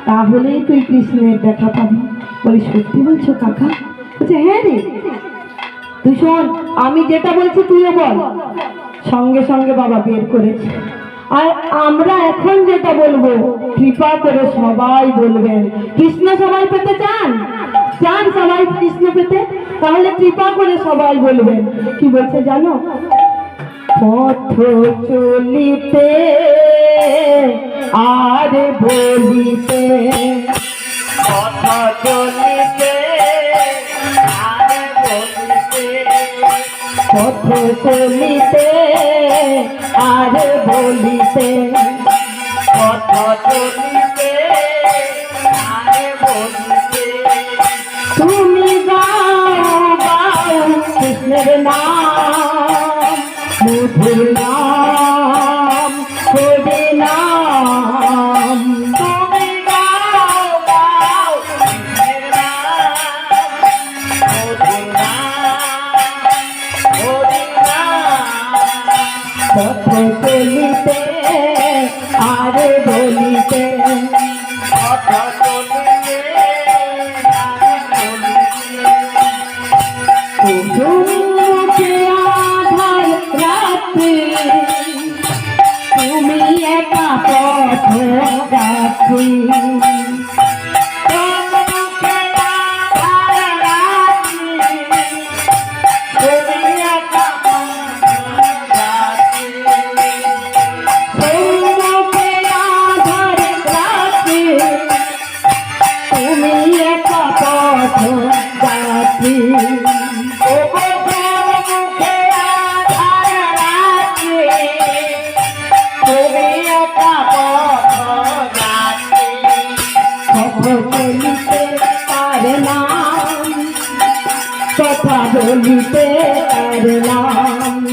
তাহলেই তুই কৃষ্ণের দেখা পাবি। বলি সত্যি বলছো কাকা? বলছে হ্যাঁ রে, তুই শোন, আমি যেটা বলছি তুইও বল। সঙ্গে সঙ্গে বাবা বের করেছে। আর আমরা এখন যেটা বলবো কৃপা করে সবাই বলবেন। কৃষ্ণ সবাই পেতে চান? চান সবাই কৃষ্ণ পেতে? তাহলে কৃপা করে সবাই বলবেন। কি বলছে জানো? পথ চলিতে আর বলিতে, কথা চলিতে আর বলিতে, পথ চলিতে আর বলিতে, কথা চলিতে আর বলিতে, তুমি গাও গাও কৃষ্ণের নাম, মধুর নাম, হরি নাম। তুমি গাও গাও কৃষ্ণের নাম, মধুর নাম, হরি নাম। পথ চলিতে আর বলিতে, কথা চলিতে আর বলিতে, কুসুমকে আধার রাত্রি, তুমি একা পথ যাত্রী। সম্মুখে আধার রাত্রি, তুমি একা পথ যাত্রী। সম্মুখে আধার রাত্রি, তুমি একা পথ যাত্রী। কথা বলিতে তার নাম,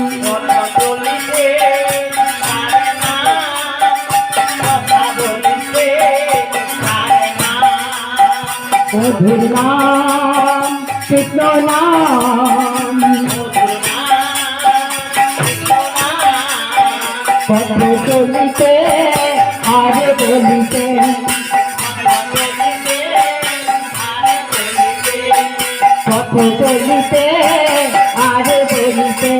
মধুর নাম, কৃষ্ণ নাম। কথা চলিতে আর বলিতে, কথা চলিতে আর বলিতে,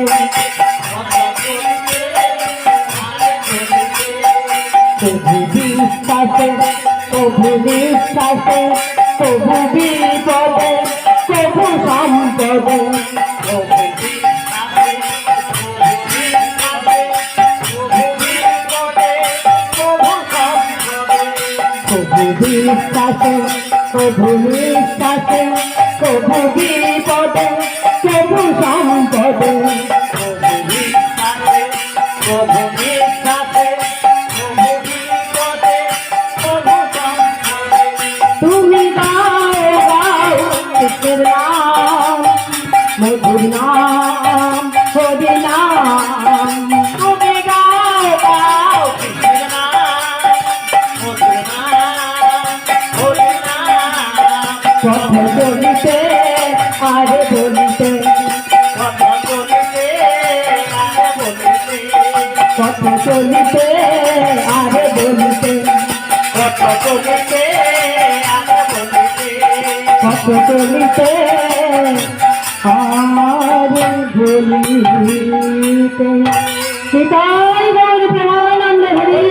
প্রভু বিশ্বাসে, প্রভু বিশ্বাসে, প্রভু বিপদে, প্রভু সম্পদে, প্রভু বিশ্বাসে, প্রভু বিশ্বাসে, প্রভু বিপদে, প্রভু সম্পদে। তুমি গাও গাও কৃষ্ণের নাম, মধুর নাম, হরি নাম। তুমি গাও গাও কৃষ্ণের নাম, মধুর নাম, হরি নাম। পথ চলিতে আর বলিতে, কথা চলিতে আর বলিতে, পথ চলিতে আর বলিতে, কথা চলিতে আর বলিতে, পথ চলিতে আর বলিতে। সীতাই গৌর প্রেমানন্দ হরি।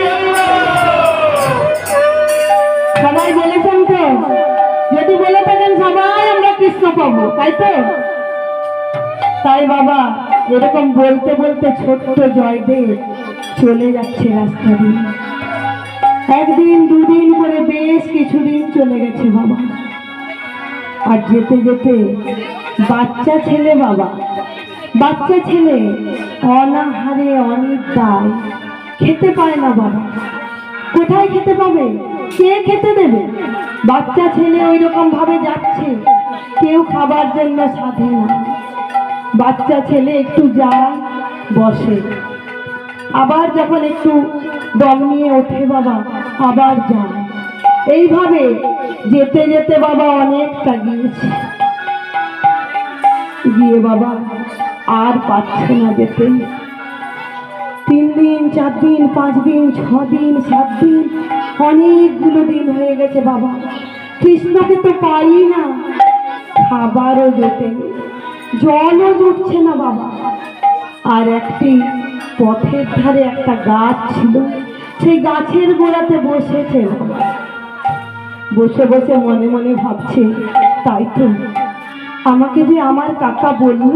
সবাই বলেছেন তো? যদি বলে থাকেন সবাই আমরা কৃষ্ণ পাবো, তাই তো? তাই বাবা এরকম বলতে বলতে ছোট্ট জয়দেব চলে যাচ্ছে রাস্তা দিয়ে। একদিন দুদিন করে বেশ কিছুদিন চলে গেছে বাবা। আর যেতে যেতে বাচ্চা ছেলে বাবা, বাচ্চা ছেলে অনাহারে অনিদ্রায়, খেতে পায় না বাবা। কোথায় খেতে পাবে? কে খেতে দেবে? বাচ্চা ছেলে ওই রকম ভাবে যাচ্ছে, কেউ খাবার জন্য সাধে না। বাচ্চা ছেলে একটু যায়, বসে, আবার যখন একটু দম নিয়ে ওঠে বাবা, আবার যায়। এইভাবে যেতে যেতে বাবা অনেকটা গিয়েছে, গিয়ে বাবা আর পাচ্ছে না যেতে। 3 দিন 4 দিন 5 দিন 6 দিন 7 দিন অনেকগুলো দিন হয়ে গেছে বাবা, কৃষ্ণকে তো পাই না, খাবারও জোটে, জলও জুটছে না বাবা। আর একটি পথের ধারে একটা গাছ ছিল, সেই গাছের গোড়াতে বসেছে বাবা। বসে বসে মনে মনে ভাবছে, তাই তো আমাকে যে আমার কাকা বলল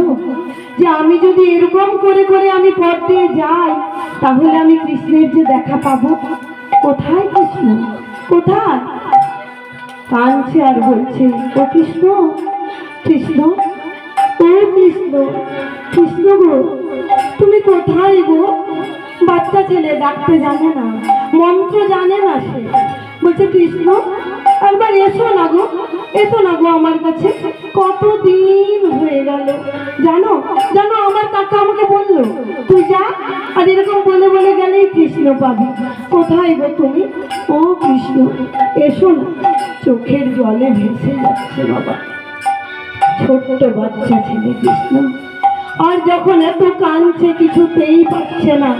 যে আমি যদি এরকম করে করে আমি পথ দিয়ে যাই তাহলে আমি কৃষ্ণের যে দেখা পাবো। কোথায় কৃষ্ণ, কোথায়? কাঁদছে আর বলছে, ও কৃষ্ণ, কৃষ্ণ, ও কৃষ্ণ, কৃষ্ণ গো, তুমি কোথায় গো? বাচ্চা ছেলে ডাকতে জানে না, মন্ত্র জানে না সে। বলছে, কৃষ্ণ একবার এসো না গো, এসো না গো আমার কাছে, কতদিন হয়ে গেল। জানো জানো আমার কাকা আমাকে বললো তুই যা, আর এরকম বলে বলে গেলেই কৃষ্ণ পাবি। কোথায় গো তুমি? ও কৃষ্ণ এসো না। চোখের জলে ভেসে যাচ্ছে বাবা, ছোট্ট বাচ্চা ছেলে কৃষ্ণ। আর যখন এত কাঁদছে কিছুতেই পাচ্ছে না,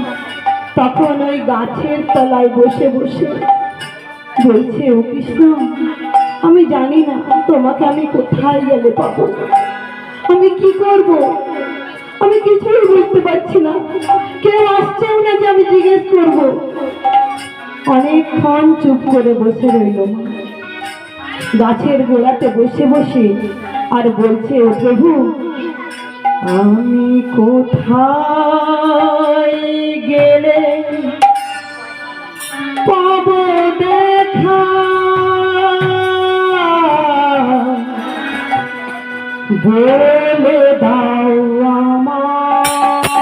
তখন ওই গাছের তলায় বসে বসে বলছে, ও কৃষ্ণ আমি জানি না তোমাকে আমি কোথায় গেলে পাবো, আমি কি করব, আমি কিছুই বুঝতে পারছি না, কেউ আসছেও না যে আমি জিজ্ঞেস করব। অনেকক্ষণ চুপ করে বসে রইল মা, গাছের গোড়াতে বসে বসে আর বলছে, ও প্রভু আমি কোথায় গেলে পাবো দেখা, বলে দাও আমায়,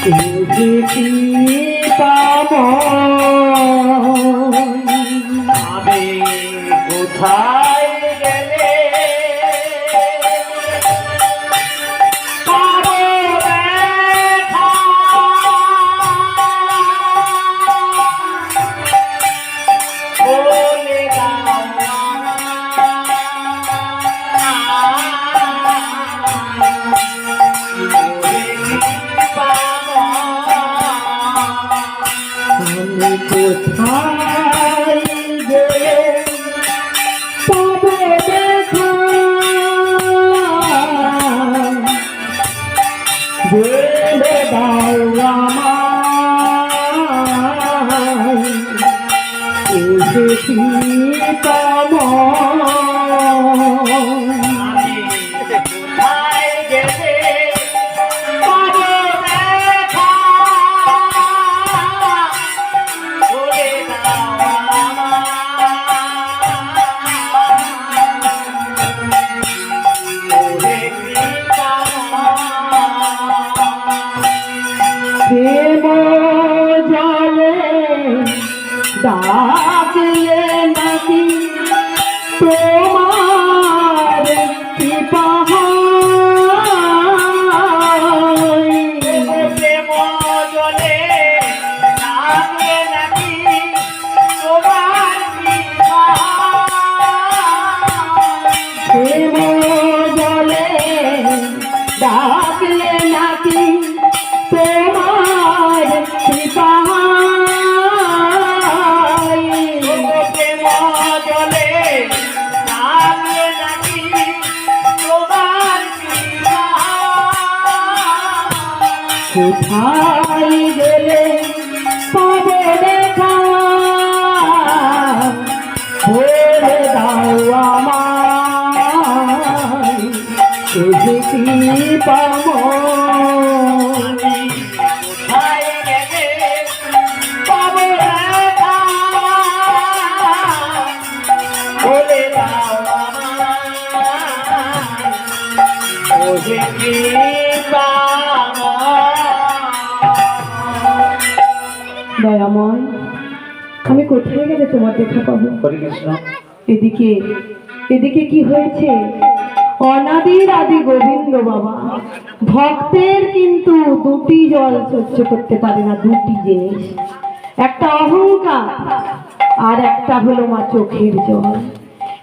তুই কি পাবো। আমি কোথায় গেলে পাবো দেখা, বলে দাও আমি কোথায় গেলে পাবো দেখা, বলে দাও আমায়, তুই কি পাবো। আমি কোথায় গেলে পাবো দেখা, বলে দাও আমায়, প্রেম জলে ডাকলে নাকি তোমার কৃপা হয়, প্রেম জলে ডাকলে নাকি তোমার কৃপা, প্রেম জলে ডাকলে নাকি তোমার কৃপা হয়, প্রেম জলে ডাকলে নাকি তোমার কৃপা, কোথায় গেলে পাবো দেখা, বলে দাও আমায়, তুই কি পাবো। কোথায় গেলে পাবো দেখা, বলে দাও আমায়, ওহে কৃপা। দয়াময় আমি কোথায় গেলে তোমার দেখা পাবো। হরে কৃষ্ণ। এদিকে এদিকে কি হয়েছে, অনাদির আদি গোবিন্দ বাবা ভক্তের কিন্তু দুটি জল সহ্য করতে পারে না, দুটি জিনিস, একটা অহংকার আর একটা হলো মা চোখের জল।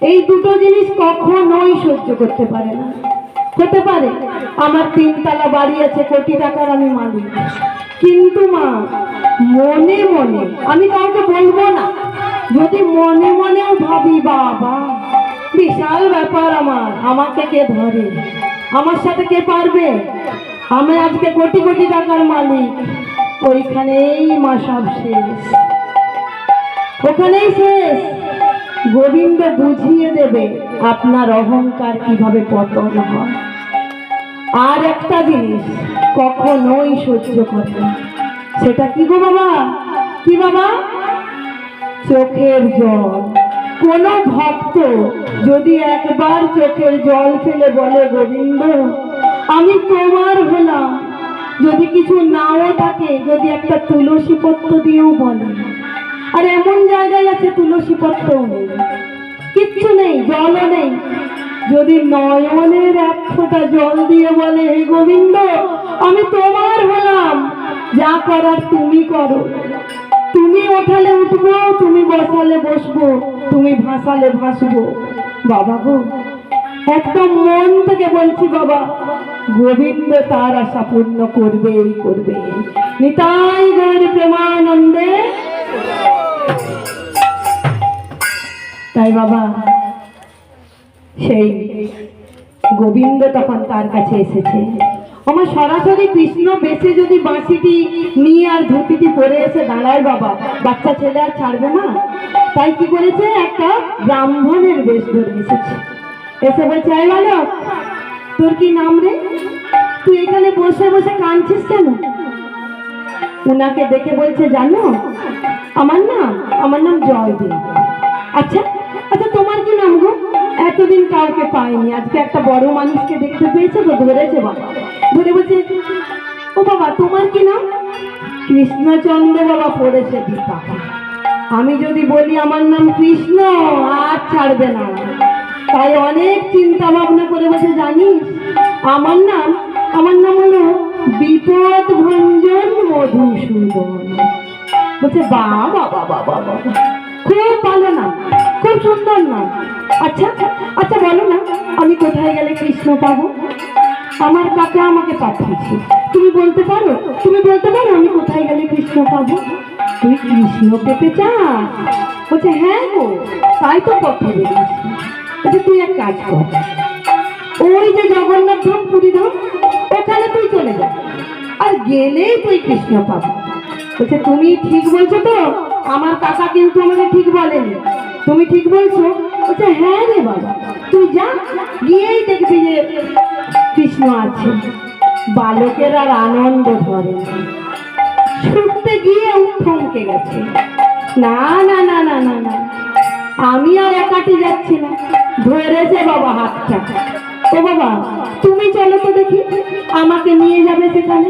এই দুটো জিনিস কখনোই সহ্য করতে পারে না। হতে পারে আমার 3 তলা বাড়ি আছে, কোটি টাকার আমি মালিক, কিন্তু মা মনে মনে, আমি কাউকে বলবো না, যদি মনে মনেও ভাবি বাবা বিশাল ব্যাপার আমার, আমাকে কে ধরে, আমার সাথে কে পারবে, আমি আজকে কোটি কোটি টাকার মালিক, ওইখানেই মা সব শেষ, ওখানেই শেষ। গোবিন্দ বুঝিয়ে দেবে আপনার অহংকার কিভাবে পতন হয়। আর একটা জিনিস কখনোই সহ্য করে না, সেটা কি গো বাবা, কি বাবা? চোখের জল। কোন ভক্ত যদি একবার চোখের জল ফেলে বলে গোবিন্দ আমি তোমার হলাম, যদি কিছু নাও থাকে, যদি একটা তুলসী পত্র দিয়েও বলে, আর এমন জায়গায় আছে তুলসী পত্রও নেই, কিচ্ছু নেই, জলও নেই, যদি নয়নের 1 ফোঁটা জল দিয়ে বলে হে গোবিন্দ আমি তোমার হলাম, যা করার তুমি করো, তুমি ওঠালে উঠবো, তুমি বসালে বসবো, তুমি ভাসালে ভাসবো, বাবা গো একদম মন থেকে বলছি বাবা, গোবিন্দ তার আশা পূর্ণ করবেই করবে। নিতাই গৌর প্রেমানন্দে। তাই বাবা সেই গোবিন্দ তখন তার কাছে এসেছে, আমার সরাসরি কৃষ্ণ বেশে যদি বাঁশিটি নিয়ে আর ধুতিটি পরে এসে দাঁড়ায় বাবা, বাচ্চা ছেলে আর ছাড়বে না, তাই কি করেছে, একটা ব্রাহ্মণের বেশ ধরে এসেছে, এসে বলছে এই বালক তোর কি নাম রে, তুই এখানে বসে বসে কাঁদছিস কেন? উনাকে দেখে বলছে জানো আমার নাম জয়দেব। আচ্ছা আচ্ছা তোমার কি নাম গো? এতদিন কাউকে পাইনি, আজকে একটা বড় মানুষকে দেখতে পেয়েছে তো ধরেছে বাবা, ধরে বলছে ও বাবা তোমার কি নাম? কৃষ্ণচন্দ্র বাবা পড়েছে দীপা। আমি যদি বলি আমার নাম কৃষ্ণ আর ছাড়বে না, তাই অনেক চিন্তা ভাবনা করে বসে জানিস আমার নাম হলো বিপদ ভঞ্জন মধুসূদন। বলছে বাবা বাবা বাবা খুব ভালো নাম, খুব সুন্দর নাম। আচ্ছা আচ্ছা বলো না আমি কোথায় গেলে কৃষ্ণ পাবো? আমার কাকা আমাকে পাঠিয়েছে, তুমি বলতে পারো আমি কোথায় গেলে কৃষ্ণ পাবো? তুই কৃষ্ণ পেতে চাস? বলছে হ্যাঁ গো তাই তো পথে বেরিয়েছি। বলছে তুই এক কাজ কর, ওই যে জগন্নাথ ধাম পুরী ধাম ওখানে তুই চলে যা, আর গেলেই তুই কৃষ্ণ পাবি। বলছে তুমি ঠিক বলছো তো? আমার কাকা কিন্তু আমাকে ঠিক বলেনি, তুমি ঠিক বলছো? বলছে হ্যাঁ রে বাবা তুই যা, গিয়েই দেখবি যে কৃষ্ণ আছে। বালকের আর আনন্দ ধরে না, ছুটতে গিয়ে থমকে গেছে, না না না না না না আমি আর একাটি যাচ্ছি না। ধরেছে বাবা হাতটা, ও বাবা তুমি চলো তো দেখি, আমাকে নিয়ে যাবে সেখানে,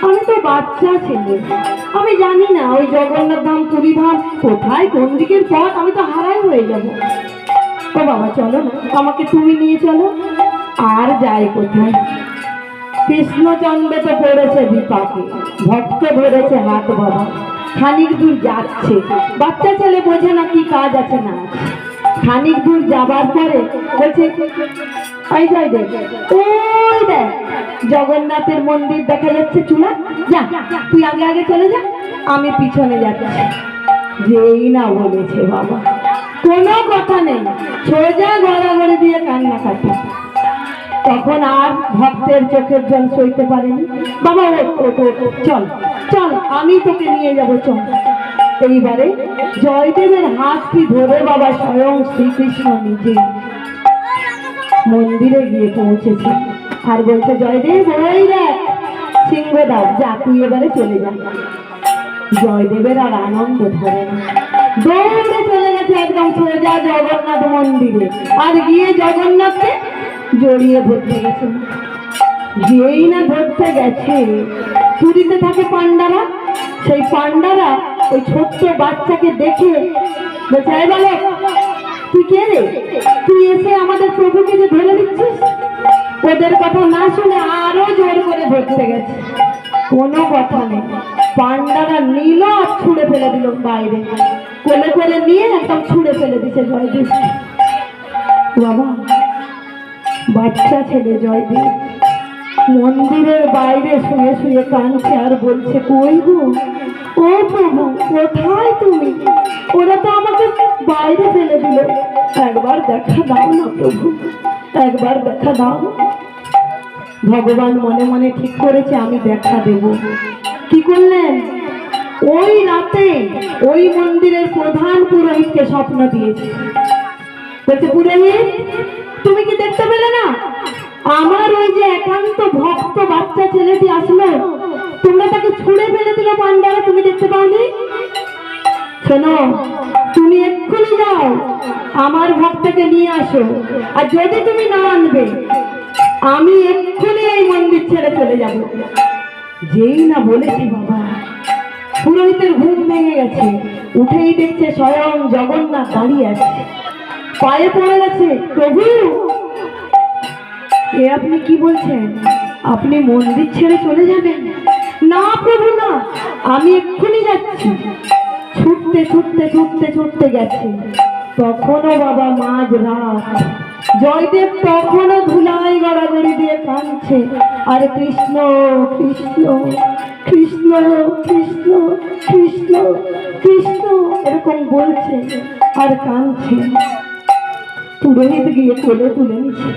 আমি তো বাচ্চা ছেলে, আমি জানি না ওই জগন্নাথ ধাম পুরী ধাম কোথায় কোন দিকের পথ, আমি তো হারাই হয়ে যাব। ও বাবা চলো না, আমাকে তুমি নিয়ে চলো। আর যাই কোথায়, কৃষ্ণচন্দ্র তো পড়েছে বিপাকে, ভক্ত ধরেছে হাত বাবা, খানিক দূর যাচ্ছে, বাচ্চা ছেলে বোঝে না কি কাজ আছে না আছে। খানিক দূর যাবার পরে বলছে ওই যাই দেখ, ওই দেখ জগন্নাথের মন্দির দেখা যাচ্ছে চূড়া, যা তুই আগে আগে চলে যা, আমি পিছনে যাচ্ছি। যেই না বলেছে বাবা কোনো কথা নেই, সোজা গড়াগড়ি দিয়ে কান্না কাটি। তখন আর ভক্তের চোখের জল সইতে পারেনি, বাবা চল চল আমি তোকে নিয়ে যাব চল। এইবারে জয়দেবের হাতটি ধরে বাবা স্বয়ং শ্রীকৃষ্ণ নিজে মন্দিরে গিয়ে পৌঁছেছে, আর বলছে জয়দেব ওই দেখ সিংহদাস, যা তুই এবারে চলে যা। জয়দেবের আর আনন্দ ধরে না, দৌড়ে চলে গেছে একদম সোজা জগন্নাথ মন্দিরে, আর গিয়ে জগন্নাথকে জড়িয়ে ধরতে গেছে। যেই না ধরতে গেছে, পুরীতে থাকে পান্ডারা, সেই পান্ডারা ওই ছোট্ট বাচ্চাকে দেখে বলছে এই বালক তুই কে রে, তুই এসে আমাদের প্রভুকে যে ধরে দিচ্ছিস। ওদের কথা না শুনে আরো জোর করে ধরতে গেছে, কোনো কথা নেই, পান্ডারা নিল আর ছুঁড়ে ফেলে দিল বাইরে। কোলে কোলে নিয়ে একদম ছুঁড়ে ফেলে দিছে জয়দেব। বাবা, বাচ্চা ছেলে জয়দেব মন্দিরের বাইরে শুয়ে শুয়ে কাঁদছে আর বলছে, কই গো ও প্রভু, কোথায় তুমি? ওরা তো আমাকে বাইরে ফেলে দিল, একবার দেখা দাও না প্রভু, একবার দেখা দাও। ভগবান মনে মনে ঠিক করেছে আমি দেখা দেব। কি করলেন? ওই রাতে ওই মন্দিরের প্রধান পুরোহিতকে স্বপ্ন দিয়েছে। বলছে, পুরোহিত তুমি কি দেখতে পেলে না আমার ওই যে একান্ত ভক্ত বাচ্চা ছেলেটি আসলো, তোমরা তাকে ছুঁড়ে ফেলে দিলে পান্ডারা, তুমি দেখতে পাওনি? শোনো, তুমি এক্ষুনি যাও আমার ভক্তকে নিয়ে আসো, আর যদি তুমি না আনবে আমি এক্ষুনি এই মন্দির ছেড়ে চলে যাব। যেই না বলেছি বাবা, পুরোহিতের ঘুম ভেঙে গেছে, উঠেই দেখছে স্বয়ং জগন্নাথ দাঁড়িয়ে আছে, পায়ে পড়ে গেছে, প্রভু এ আপনি কি বলছেন? আপনি মন্দির ছেড়ে চলে যাবেন? না প্রভু না, আমি এক্ষুনি যাচ্ছি। ছুটতে ছুটতে ছুটতে ছুটতে গেছে, তখনও বাবা মাঝ রাত। জয়দেব তখনও ধুলাই গড়াগড়ি দিয়ে কাঁদছে আর কৃষ্ণ কৃষ্ণ কৃষ্ণ কৃষ্ণ কৃষ্ণ কৃষ্ণ এরকম বলছে আর কাঁদছে। পুরোহিত গিয়ে কোলে তুলে নিচ্ছে,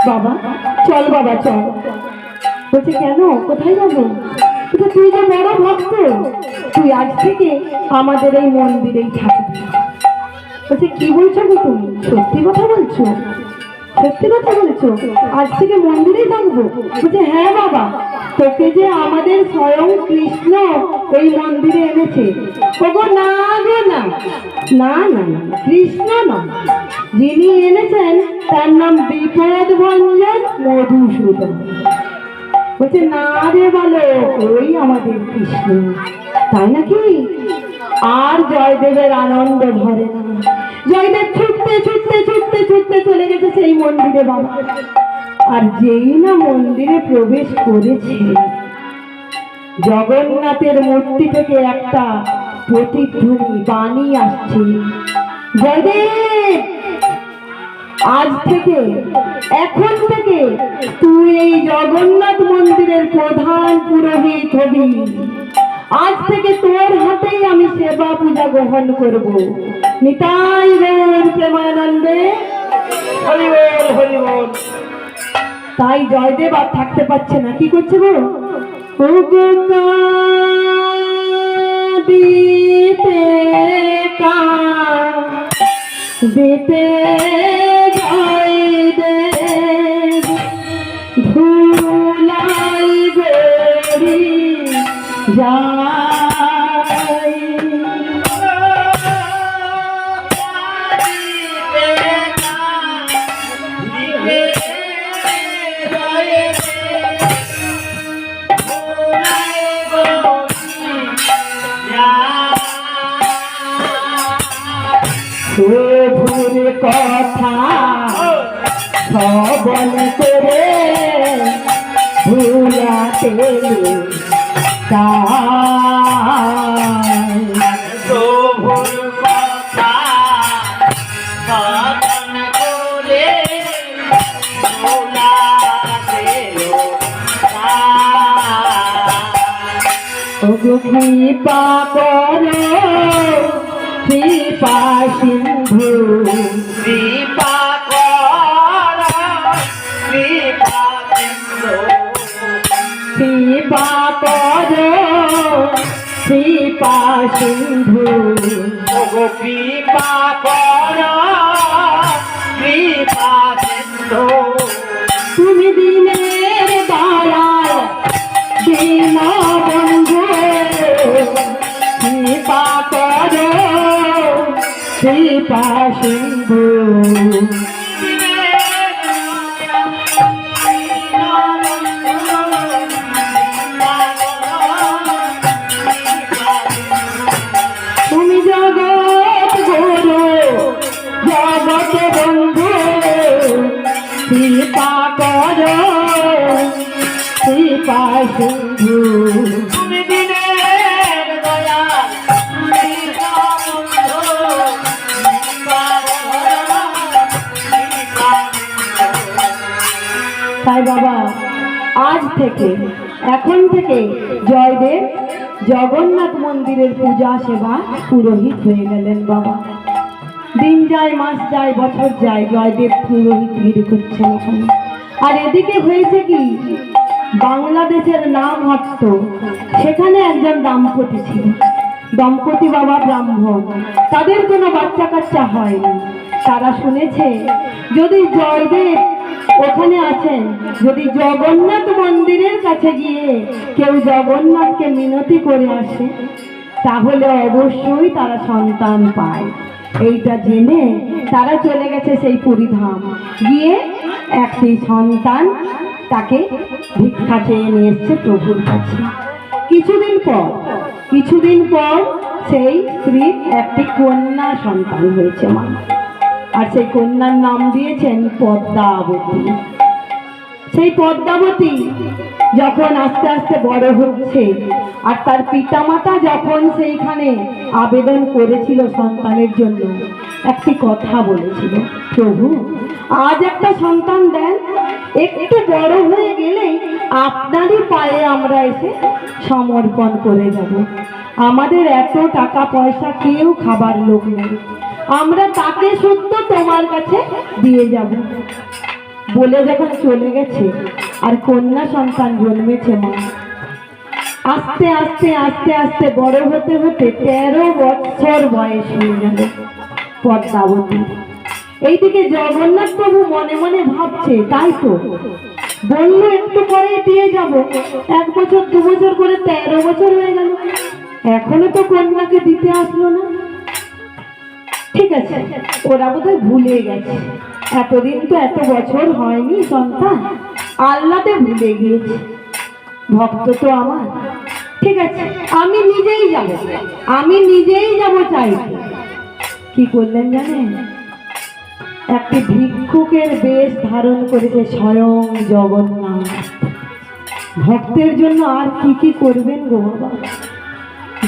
বাবা চল, বাবা চল। বলছে, কেন, কোথায় যাবো? তুই যে বড় ভক্ত, তুই আজ থেকে আমাদের এই মন্দিরেই থাকবি। বলছে, কি বলছো গো তুমি? সত্যি কথা বলছো? সত্যি কথা বলছো? আজ থেকে মন্দিরেই থাকবো? বলছে, হ্যাঁ বাবা, তোকে যে আমাদের স্বয়ং কৃষ্ণ এই মন্দিরে এনেছে। ওগো না গো না, না না না, কৃষ্ণ না, যিনি এনেছেন তার নাম বিপদ ভঞ্জন মধুসূদন। বলছে, না রে বলো, ওই আমাদের কৃষ্ণ। তাই নাকি? আর জয়দেবের আনন্দ ধরে না। জয়দেব ছুটতে ছুটতে ছুটতে ছুটতে চলে গেছে সেই মন্দিরে বাবা। আর যেই না মন্দিরে প্রবেশ করেছে, জগন্নাথের মূর্তি থেকে একটা প্রতিধ্বনি বাণী আসছে, জয়দেব আজ থেকে, এখন থেকে তুই এই জগন্নাথ মন্দিরের প্রধান পুরোহিত হবি। আজ থেকে তোর হাতেই আমি সেবা পূজা গ্রহণ করব। নিতাই গৌর প্রেমানন্দে হরি বল, হরি বল। তাই জয়দেব আর থাকতে পারছে না। কি করছে গো? ও গো দিতে দিতে জয়দেব ধুলাই গড়ি যাই। প্রভুর কথা শ্রবণ করে ভুলাতে চাই। প্রভুর কথা শ্রবণ করে ভুলাতে চাই। ওগো কৃপা করো কৃপা সিন্ধু, কৃপা কর কৃপা সিন্ধু, কৃপা করো কৃপা সিন্ধু। ওগো কৃপা কর কৃপা সিন্ধু। তুমি দিনের দয়াল দীনবন্ধু, কৃপা করো কৃপা সিন্ধু। তুমি জগৎ গুরু জগৎ বন্ধু, কৃপা করো কৃপা সিন্ধু। তুমি দিনের দয়াল দীনবন্ধু, তাই বাবা আজ থেকে এখন থেকে জয়দেব জগন্নাথ মন্দিরের পূজা সেবা পুরোহিত হয়ে গেলেন বাবা। দিন যায়, মাস যায়, বছর যায়, জয়দেব পুরোহিতগিরি করছেন এখানে। আর এদিকে হয়েছে কি, বাংলাদেশের নাম হট্ট, সেখানে একজন দম্পতি ছিল। দম্পতি বাবা ব্রাহ্মণ, তাদের কোনো বাচ্চা কাচ্চা হয়নি। তারা শুনেছে যদি জয়দেব ওখানে আছেন, যদি জগন্নাথ মন্দিরের কাছে গিয়ে কেউ জগন্নাথকে মিনতি করে আসে, তাহলে অবশ্যই তারা সন্তান পায়। এইটা জেনে তারা চলে গেছে সেই পুরীধাম, গিয়ে একটি সন্তান তাকে ভিক্ষা চেয়ে নিয়ে এসছে প্রভুর কাছে। কিছুদিন পর সেই স্ত্রীর একটি কন্যা সন্তান হয়েছে মা, আর সেই কন্যার নাম দিয়েছেন পদ্মাবতী। সেই পদ্মাবতী যখন আস্তে আস্তে বড় হচ্ছে, আর তার পিতামাতা যখন সেইখানে আবেদন করেছিল সন্তানের জন্য, একটি কথা বলেছিল, প্রভু আজ একটা সন্তান দেন, একটু বড় হয়ে গেলেই আপনারই পায়ে আমরা এসে সমর্পণ করে যাব। আমাদের এত টাকা পয়সা কেউ খাবার লোক নেই, আমরা তাকে শুদ্ধ তোমার কাছে দিয়ে যাব। বলে যখন চলে গেছে, আর কন্যা সন্তান জন্মেছে মা। আস্তে আস্তে আস্তে আস্তে বড় হতে হতে 13 বছর বয়স হয়ে গেল পদ্মাবতী। এইদিকে জগন্নাথ প্রভু মনে মনে ভাবছে, তাই তো বললো একটু পরে দিয়ে যাব, 1 বছর 2 বছর করে 13 বছর হয়ে গেল, এখনো তো কন্যাকে দিতে আসলো না। ঠিক আছে, ওরা বোধহয় ভুলে গেছে, এতদিন তো এত বছর হয়নি সন্তান, আল্লাহতে ভুলে গিয়েছে। ভক্ত তো আমার, ঠিক আছে আমি নিজেই যাব চাই। কি করলেন জানেন, একটি ভিক্ষুকের বেশ ধারণ করেছে স্বয়ং জগন্নাথ। ভক্তের জন্য আর কি কি করবেন গো বাবা,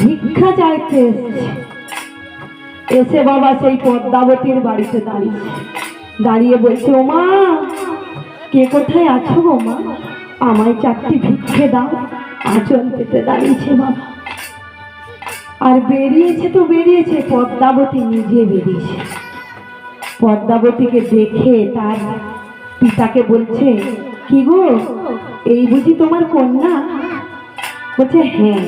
ভিক্ষা চাইতে এসেছে। এসে বাবা সেই পদ্মাবতীর বাড়িতে দাঁড়িয়ে বলছে, ও মা কে কোথায় আছো গো মা, আমায় 4টি ভিক্ষে দাও। আঁচল পেতে দাঁড়িয়েছে বাবা। আর বেরিয়েছে পদ্মাবতী নিজে বেরিয়েছে। পদ্মাবতীকে দেখে তার পিতাকে বলছে, কি গো এই বুঝি তোমার কন্যা? বলছে হ্যাঁ।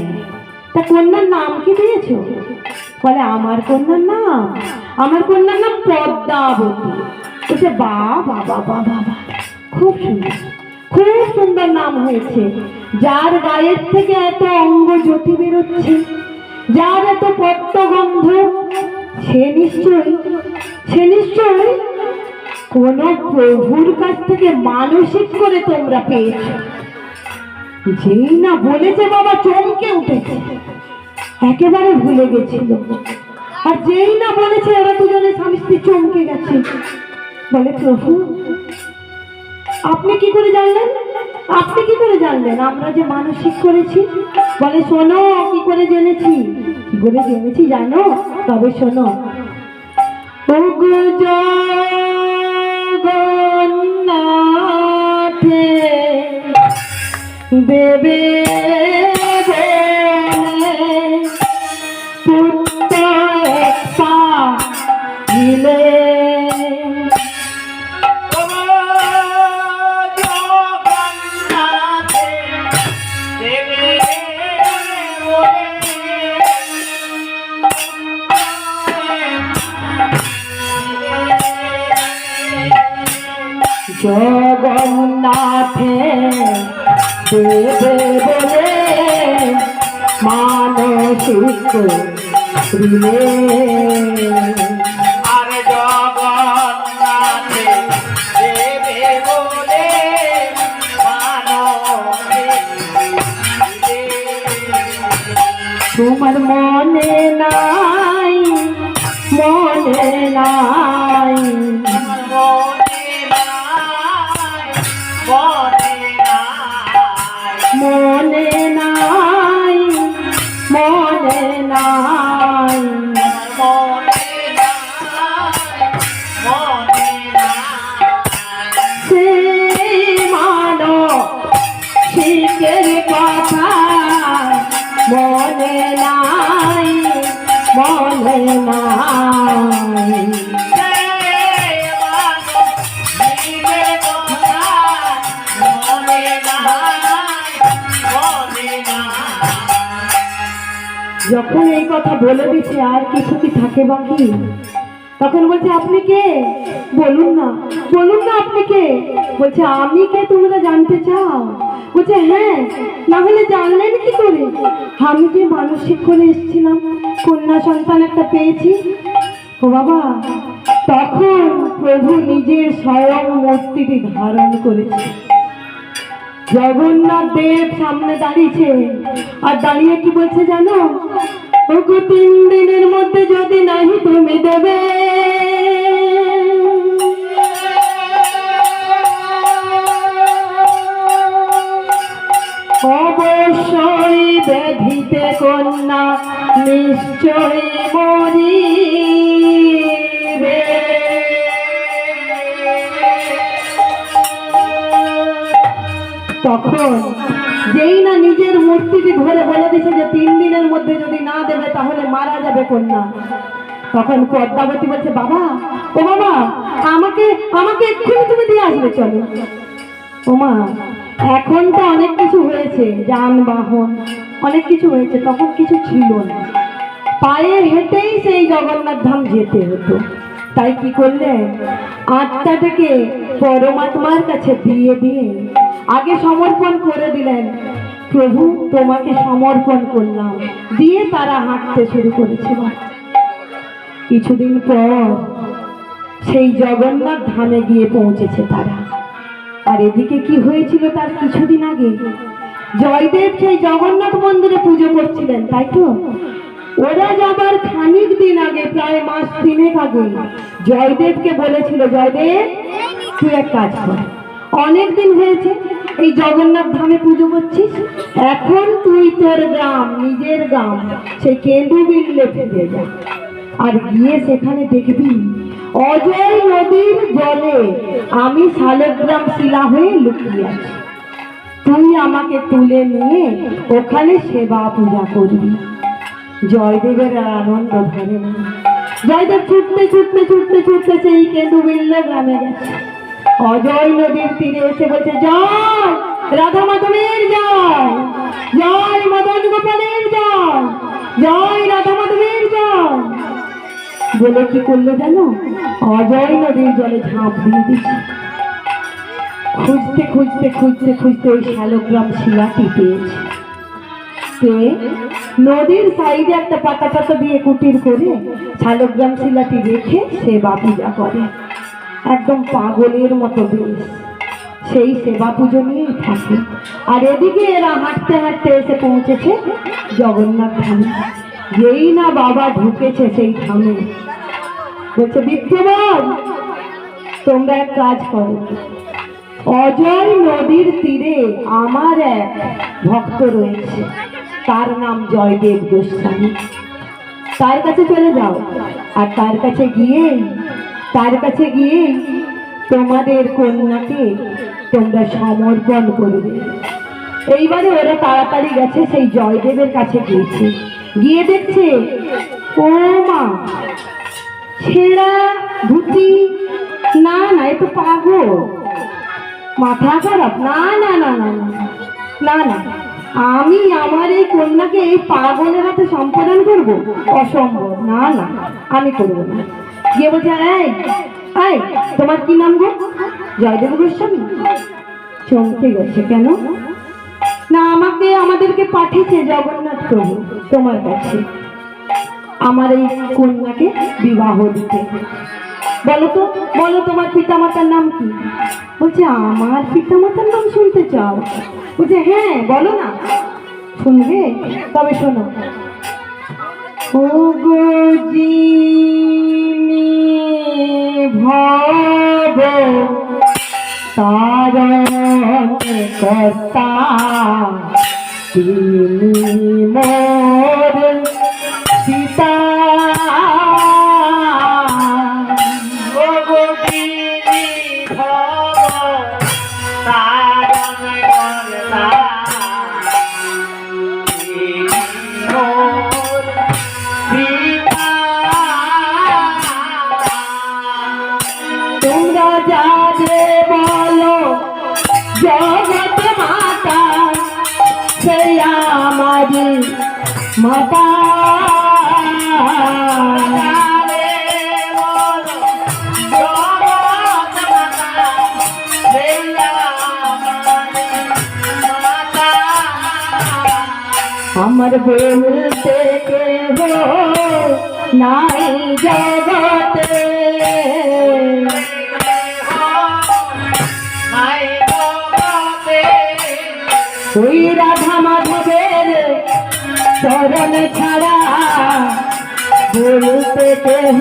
তা কন্যার নাম কি দিয়েছো? বলে আমার কন্যার নাম পদ্মাবতী। বলছে বাবা বাবা বাবা, খুব সুন্দর নাম হয়েছে। যার গায়ের থেকে এত অঙ্গ জ্যোতি বেরোচ্ছে, যার এত পদ্মগন্ধ, সে নিশ্চয়ই কোন প্রভুর কাছ থেকে মানসিক করে তোমরা পেয়েছ। যেই না বলেছে বাবা চমকে উঠেছে, একেবারে ভুলে গেছিল। আর যেই না বলেছে ওরা দুজনে স্বামী স্ত্রী চমকে গেছে। বলে প্রভু আপনি কি করে জানলেন আমরা যে মানসিক করেছি? বলে শোনো কি করে জেনেছি জানো? তবে শোনো, জগন্নাথে দেবে পুত্র একটা দিলে, জগন্নাথে দেবে বলে মানসিক দিলে। আর জগন্নাথে দেবে বলে তোমার মনে নাই মনে নাই। যখন এই কথা বলে দিচ্ছে আর কিছু কি থাকে বাকি, তখন বলছে আপনি কে, বলুন না বলুন না আপনি কে। বলছে আমি কে তোমরা জানতে চাও? বলছে হ্যাঁ, না হলে জানলেন কি করে? আমি যে মানসিক করে এসেছিলাম, কন্যা সন্তান একটা পেয়েছি। ও বাবা, তখন প্রভু নিজের স্বয়ং মূর্তিটি ধারণ করেছে। জগন্নাথ দেব সামনে দাঁড়িয়েছে, আর দাঁড়িয়ে কি বলছে জানো? ওগো 3 দিনের মধ্যে যদি নাহি তুমি দেবে, অবশ্যই ব্যাধিতে কন্যা নিশ্চয় মরিবে। তখন যেই না নিজের মূর্তিটি ধরে বলে দিছে যে 3 দিনের মধ্যে যদি না দেবে তাহলে মারা যাবে কন্যা, তখন পদ্মাবতী বলছে বাবা, ও বাবা, আমাকে আমাকে এক্ষুনি তুমি দিয়ে আসবে, চলো। ও মা, এখন তো অনেক কিছু হয়েছে, যানবাহন অনেক কিছু হয়েছে, তখন কিছু ছিল না, পায়ে হেঁটেই সেই জগন্নাথ ধাম যেতে হতো। তাই কি করলেন, আত্মাটাকে পরমাত্মার কাছে দিয়ে দিয়ে আগে সমর্পণ করে দিলেন, প্রভু তোমাকে সমর্পণ করলাম, দিয়ে তারা হাঁটতে শুরু করেছিল। কিছুদিন পর সেই জগন্নাথ ধামে গিয়ে পৌঁছেছে তারা। আর এদিকে কি হয়েছিল তার কিছুদিন আগে, জয়দেব সেই জগন্নাথ মন্দিরে পুজো করছিলেন, তাই তো? ওরা যাবার খানিক দিন আগে, প্রায় মাস 3 আগে, জয়দেবকে বলেছিল, জয়দেব তুই এক কাজ কর, অনেক দিন হয়েছে এই জগন্নাথ ধামে পুজো করছিস, এখন তুই তোর গ্রাম, নিজের গ্রাম সেই কেন্দুবিল্লে ফিরে যা, আর গিয়ে সেখানে দেখবি অজয় নদীর জলে আমি শালগ্রাম শিলা হয়ে লুকিয়ে আছি, তুই আমাকে তুলে নিয়ে ওখানে সেবা পূজা করবি। জয়দেবের আর আনন্দ ধরে না, জয়দেব ছুটতে ছুটতে ছুটতে ছুটতে সেই কেন্দুবিল্লে গ্রামে গেছে। অজয় নদীর তীরে এসে বলছে, জয় রাধা মাধবের জয়, জয় মদন গোপালের জয়, জয় রাধা মাধবের জয় বলে কি করলো জানো? অজয় নদীর জলে ঝাঁপ দিয়ে দিচ্ছে। খুঁজতে খুঁজতে খুঁজতে খুঁজতে ওই শালগ্রাম শিলাটি পেয়েছে। পেয়ে নদীর সাইডে একটা পাতা পাতা দিয়ে কুটির করে শালগ্রাম শিলাটি রেখে সেবা পূজা করে, একদম পাগলের মতো বেশ সেই সেবা পুজো নিয়েই থাকে। আর এদিকে এরা হাঁটতে হাঁটতে এসে পৌঁছেছে জগন্নাথ ধামে। যেই না বাবা ঢুকেছে সেই ধামে, বলছে বিপ্রবর তোমরা এক কাজ করো, অজয় নদীর তীরে আমার এক ভক্ত রয়েছে, তার নাম জয়দেব গোস্বামী, তার কাছে চলে যাও, আর তার কাছে গিয়ে তোমাদের কন্যাকে তোমরা সমর্পণ করবে। এইবারে ওরা তাড়াতাড়ি গেছে, সেই জয়দেবের কাছে গিয়েছে, গিয়ে দেখছে ও মা, ছেঁড়া ধুতি, না না এ তো পাগল, মাথা খারাপ, না না না না না না, আমি আমার এই কন্যাকে এই পাগলের হাতে সম্পাদন করব, অসম্ভব, না না আমি করবো না। গিয়ে বলছে, এই তোমার কি নাম গো? জয়দেব গোস্বামী। চমকে গেছে, কেন? না আমাদেরকে পাঠিয়েছে জগন্নাথ প্রভু তোমার কাছে আমার এই কন্যাকে বিবাহ দিতে। বলো তো, বলো তোমার পিতামাতার নাম কি? বলছে আমার পিতামাতার নাম শুনতে চাও? বলছে হ্যাঁ বলো না, শুনবে, তবে শোনো। ও গো যিনি ভব তারণ কর্তা, তিনি মোর সীতা। ও গো যিনি ভব তারণ কর্তা, তিনি মোর সীতা। জগত মাতা সেই আমারি মাতা আমার বলতে কেহ নাই জগতে ওই রাধা মাধবের চরণ ছাড়া বলতে কেহ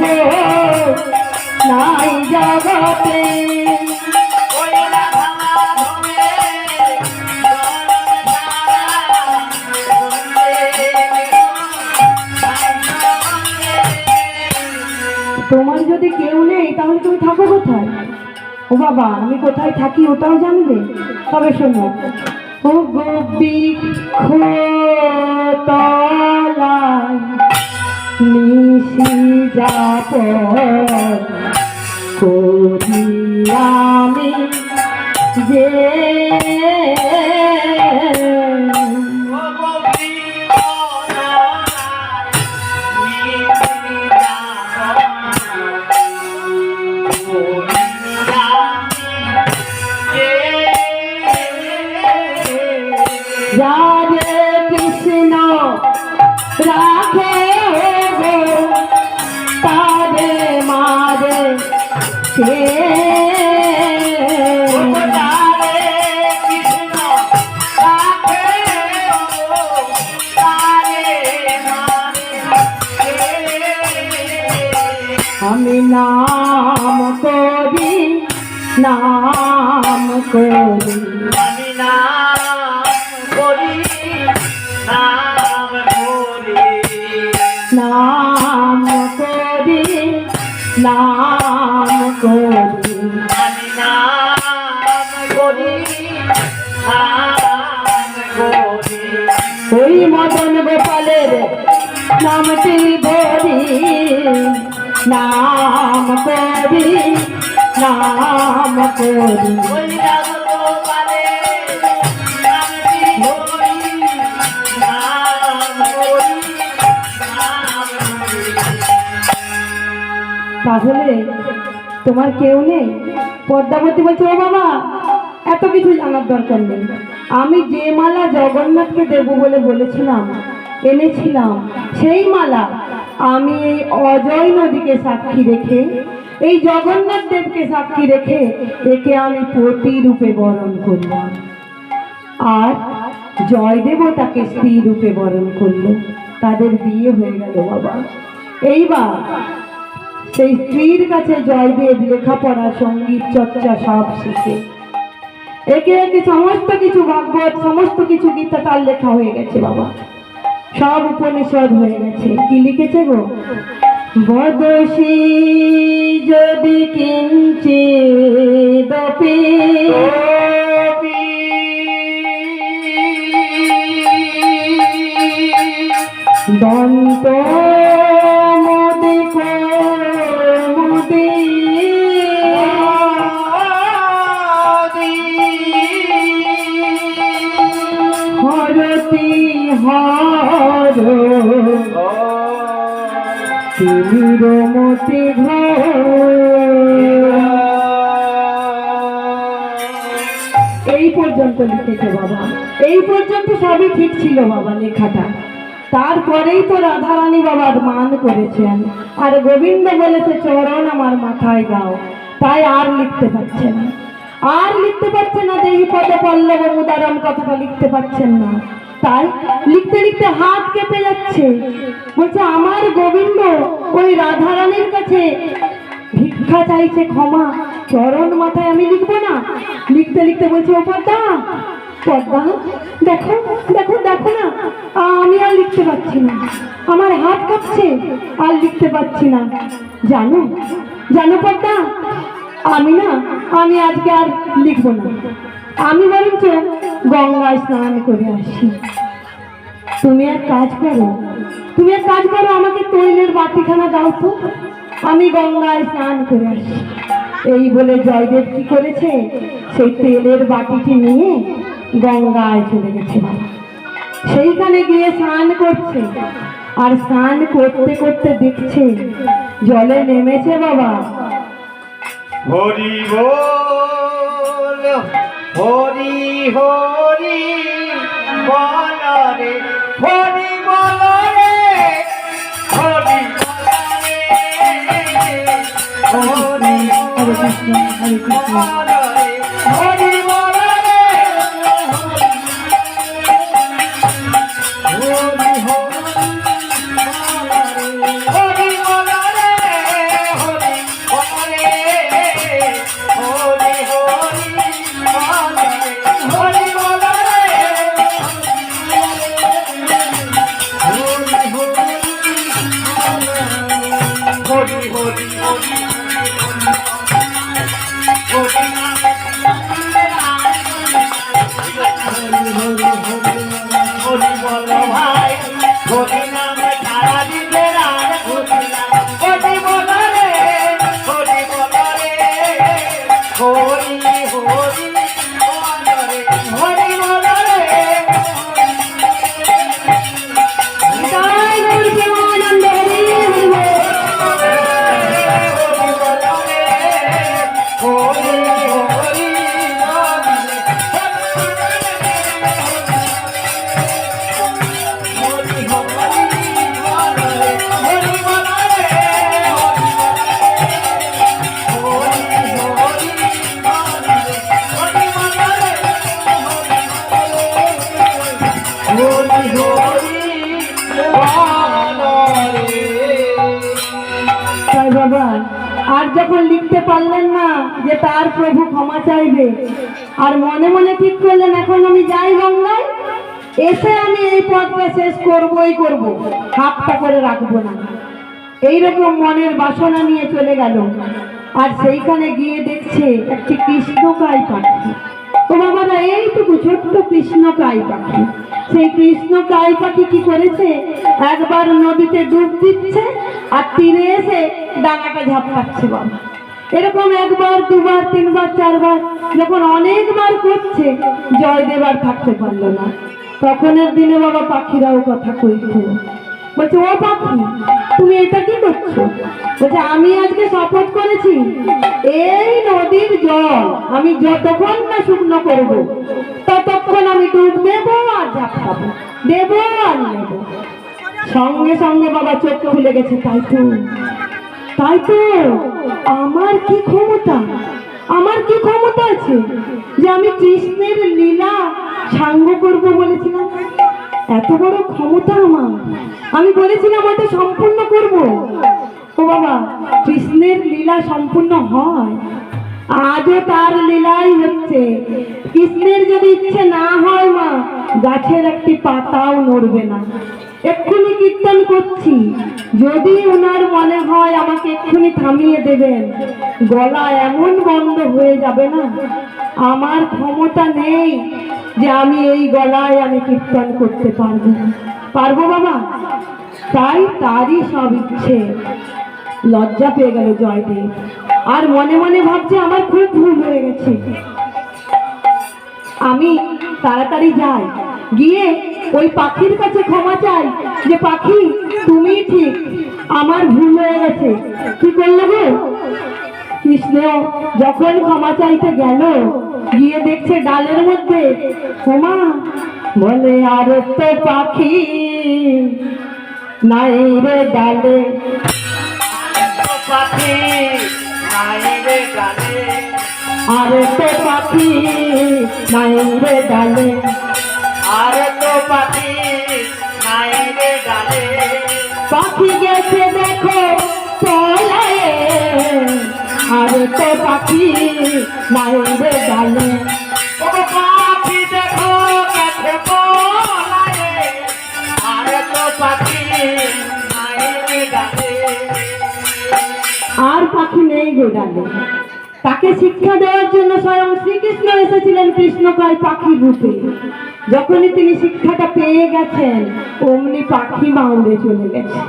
নাই জগতে তোমার যদি কেউ নেই তাহলে তুমি থাকো কোথায়? ও বাবা, আমি কোথায় থাকি ওটাও জানবে? তবে শোনো, ও গোবৃক্ষতলায় নিশি যাপ করি আমি যে রাধে কৃষ্ণ রাখে গো তারে মারে কে আমি নাম করি নাম করি নাম করি নাম করি ওই মদন গোপালের নামটি ধরি নাম করি নাম করি তাহলে তোমার কেউ নেই? পদ্মাবতী বলছে, ও বাবা, এত কিছু জানার দরকার নেই। আমি যে মালা জগন্নাথকে দেব বলে বলেছিলাম, এনেছিলাম, সেই মালা আমি এই অজয় নদীকে সাক্ষী রেখে, এই জগন্নাথ দেবকে সাক্ষী রেখে একে আমি প্রতিরূপে বরণ করলাম। আর জয়দেবও তাকে স্ত্রী রূপে বরণ করলো। তাদের বিয়ে হয়ে গেল বাবা। এইবার সেই স্ত্রীর কাছে জয়দেব লেখাপড়া, সঙ্গীত চর্চা সব শিখে একে একে সমস্ত কিছু ভাগবত, সমস্ত কিছু গীতা তার লেখা হয়ে গেছে বাবা। সব উপনিষদ হয়ে গেছে। কি লিখেছে গো? বদসি যদি কিঞ্চিদপি দন্ত মোদি মোদি হরতি হর তিমিরমতি এই পর্যন্ত লিখেছে বাবা। এই পর্যন্ত সবই ঠিক ছিল বাবা লেখাটা। তারপরেই তো রাধারানী বাবার মান করেছেন, আর গোবিন্দ বলেছে চরণ আমার মাথায় দাও। তাই আর লিখতে পারছে না, আর লিখতে পারছে না। দেহি পদে পল্লব মুদারম কথাটা লিখতে পারছেন না। তাই লিখতে লিখতে হাত কেঁপে যাচ্ছে। বলছে আমার গোবিন্দ ওই রাধারানীর কাছে ভিক্ষা চাইছে ক্ষমা, চরণ মাথায় আমি লিখবো না। লিখতে লিখতে বলছে, ও পদ্মা, পদ্মা দেখো দেখো দেখো না, আমি আর লিখতে পারছি না, আমার হাত কাঁপছে, আর লিখতে পারছি না। জানো জানো পদ্মা, আমি আজকে আর লিখবো না। আমি বরঞ্চ গঙ্গায় স্নান করে আসি। তুমি এক কাজ করো, আমাকে তৈলের বাটিখানা দাও তো, আমি গঙ্গায় স্নান করে আসি। এই বলে জয়দেব কি করেছে, সেই তেলের বাটিটি নিয়ে গঙ্গায় চলে গেছে বাবা। সেইখানে গিয়ে স্নান করছে, আর স্নান করতে করতে দেখছে জলে নেমেছে বাবা হরি বল, হরি হরি বল রে, হরি বল রে, হরি বল রে, হরি হরে কৃষ্ণ হরে কৃষ্ণ। বল রে, হরি বল রে, হরি হরি হরি বল রে, হরি বল রে, হরি হরি বল রে, হরি বল রে, হরি হরি হরি হরি বল ভাই, হরি নাম ছাড়া দিতে রান খুঁজলাম, হরি বল রে, হরি বল রে, হরি হরি বল রে, হরি বল রে, জয় গুরু শিবানন্দ হরি হরি বল। হরি বল রে, হরি হরি বল রে, হরি হরি বল রে, হরি বল রে, হরি হরি বল রে, হরি বল রে, হরি হরি বল রে। তাই বাবা আর যখন লিখতে পারলেন না যে তার প্রভু ক্ষমা চাইবে, আর মনে মনে ঠিক করলেন এখন আমি যাই গঙ্গায়, এসে আমি এই পথটা শেষ করবই করব, হাতটা করে রাখবো না। এইরকম মনের বাসনা নিয়ে চলে গেল, আর সেইখানে গিয়ে দেখছে একটি কৃষ্ণকায় পাখি। ও বাবারা, এইটুকু ছোট্ট কৃষ্ণকায় পাখি। সেই কৃষ্ণকায় পাখি কি করেছে, একবার নদীতে ডুব দিচ্ছে আর তীরে এসে ডাঙাটা ঝাপটাচ্ছে বাবা। এরকম একবার দুবার তিনবার চারবার যখন অনেকবার করছে, জয়দেব আর থাকতে পারলো না। তখনের দিনে বাবা পাখিরাও কথা কইছে, বলছে ও পাখি তুমি এটা কি করছো? বলছে আমি আজকে শপথ করেছি এই নদীর জল আমি যতক্ষণ না শুকনো করবো ততক্ষণ আমি ডুব দেবো আর ঝাপটাবো, দেবো আর নেবো। সঙ্গে সঙ্গে বাবা চোখ খুলে গেছে, তাই তো তাই তো, আমার কি ক্ষমতা, আমার কি ক্ষমতা আছে যে আমি কৃষ্ণের লীলা সাঙ্গ করব বলেছিলাম, এত বড় ক্ষমতা আমার, আমি বলেছিলাম ওটা সম্পূর্ণ করব। ও বাবা, কৃষ্ণের লীলা সম্পূর্ণ হয়, আজও তার লীলাই হচ্ছে। কৃষ্ণের যদি ইচ্ছে না হয় মা, গাছের একটি পাতাও নড়বে না। এক্ষুনি কীর্তন করছি, যদি ওনার মনে হয় আমাকে এক্ষুনি থামিয়ে দেবেন, গলা এমন বন্ধ হয়ে যাবে না, আমার ক্ষমতা নেই যে আমি এই গলায় আমি কীর্তন করতে পারবো। পারবো বাবা? তাই তারই সব ইচ্ছে। লজ্জা পেয়ে গেল জয়দেব, আর মনে মনে ভাবছে আমার খুব ভুল হয়ে গেছে, আমি তাড়াতাড়ি যাই, গিয়ে ওই পাখির কাছে ক্ষমা চাই যে পাখি তুমি ঠিক, আমার ভুল হয়ে গেছে। কি করলো গো? কৃষ্ণ যখন ক্ষমা চাইতে গেল, গিয়ে দেখছে ডালের মধ্যে ক্ষমা, বলে আর তো পাখি নাই রে ডালে, পাখি নাই রে ডালে, আর তো পাখি নাই রে ডালে, আর তো পাখি নাই রে ডালে, পাখি গেছে দেখো পলায়ে, আর তো পাখি নাই রে ডালে। ও পাখি দেখো গেছে পলায়ে, আর তো পাখি নাই রে ডালে। আর পাখি নেই গো ডালে। তাকে শিক্ষা দেওয়ার জন্য স্বয়ং শ্রীকৃষ্ণ এসেছিলেন কৃষ্ণকায় পাখির রূপে। যখনই তিনি শিক্ষাটা পেয়ে গেছেন, অমনি পাখি মাউড়ে চলে গেছে।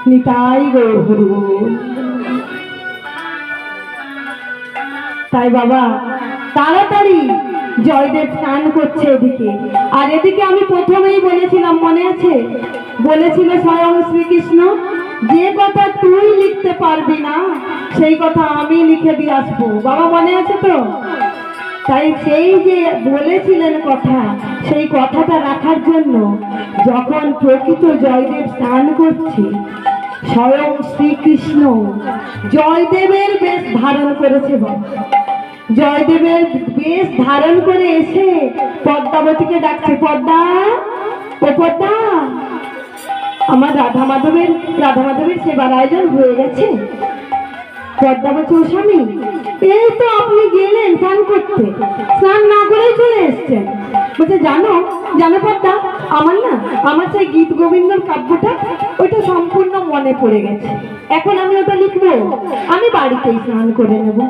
নিতাই গৌর হরি বল। তাই বাবা তাড়াতাড়ি জয়দেব স্নান করছে এদিকে, আর এদিকে আমি প্রথমেই বলেছিলাম, মনে আছে? বলেছিল স্বয়ং শ্রীকৃষ্ণ, যে কথা তুই লিখতে পারবি না সেই কথা আমি লিখে দিয়ে আসবো। বাবা মনে আছে তো? তাই সেই যে বলেছিলেন কথা, সেই কথাটা রাখার জন্য যখন প্রকৃত জয়দেব স্নান করছে, স্বয়ং শ্রীকৃষ্ণ জয়দেবের বেশ ধারণ করেছে। বাবা জয়দেবের বেশ ধারণ করে এসে পদ্মাবতীকে ডাকছে, পদ্মা, ও পদ্মা, আমার রাধা মাধবের সেবার আয়োজন হয়ে গেছে। পদ্মা বলছে, ও স্বামী, এই তো আপনি গেলেন স্নান করতে, স্নান না করেই চলে এসছেন। বলছে, জানো পদ্মা, আমার সেই গীত গোবিন্দর কাব্যটা ওইটা সম্পূর্ণ মনে পড়ে গেছে, এখন আমি ওটা লিখবো, আমি বাড়িতেই স্নান করে নেব।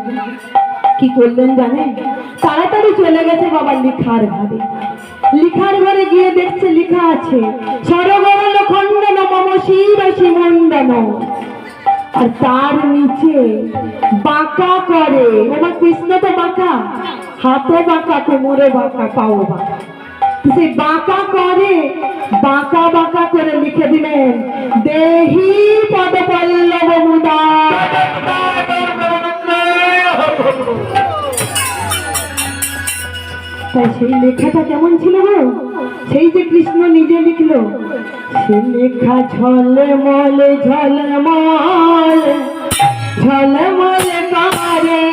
কি করলেন জানেন? তাড়াতাড়ি চলে গেছে বাবা লিখার ঘরে গিয়ে দেখছে লেখা আছে, সরগরল খণ্ডন মম শির শিমণ্ডন, আর তার নিচে বাঁকা করে, আমার কৃষ্ণ তো বাঁকা, হাতে বাঁকা, কোমরে বাঁকা, পাও বাঁকা, সেই বাঁকা করে লিখে দিলেন, দেহি পদ পল্লব মুদা। তাই সেই লেখাটা কেমন ছিল গো? সেই যে কৃষ্ণ নিজে লিখলো, সে লেখা ঝলমল ঝলমল ঝলমল করে,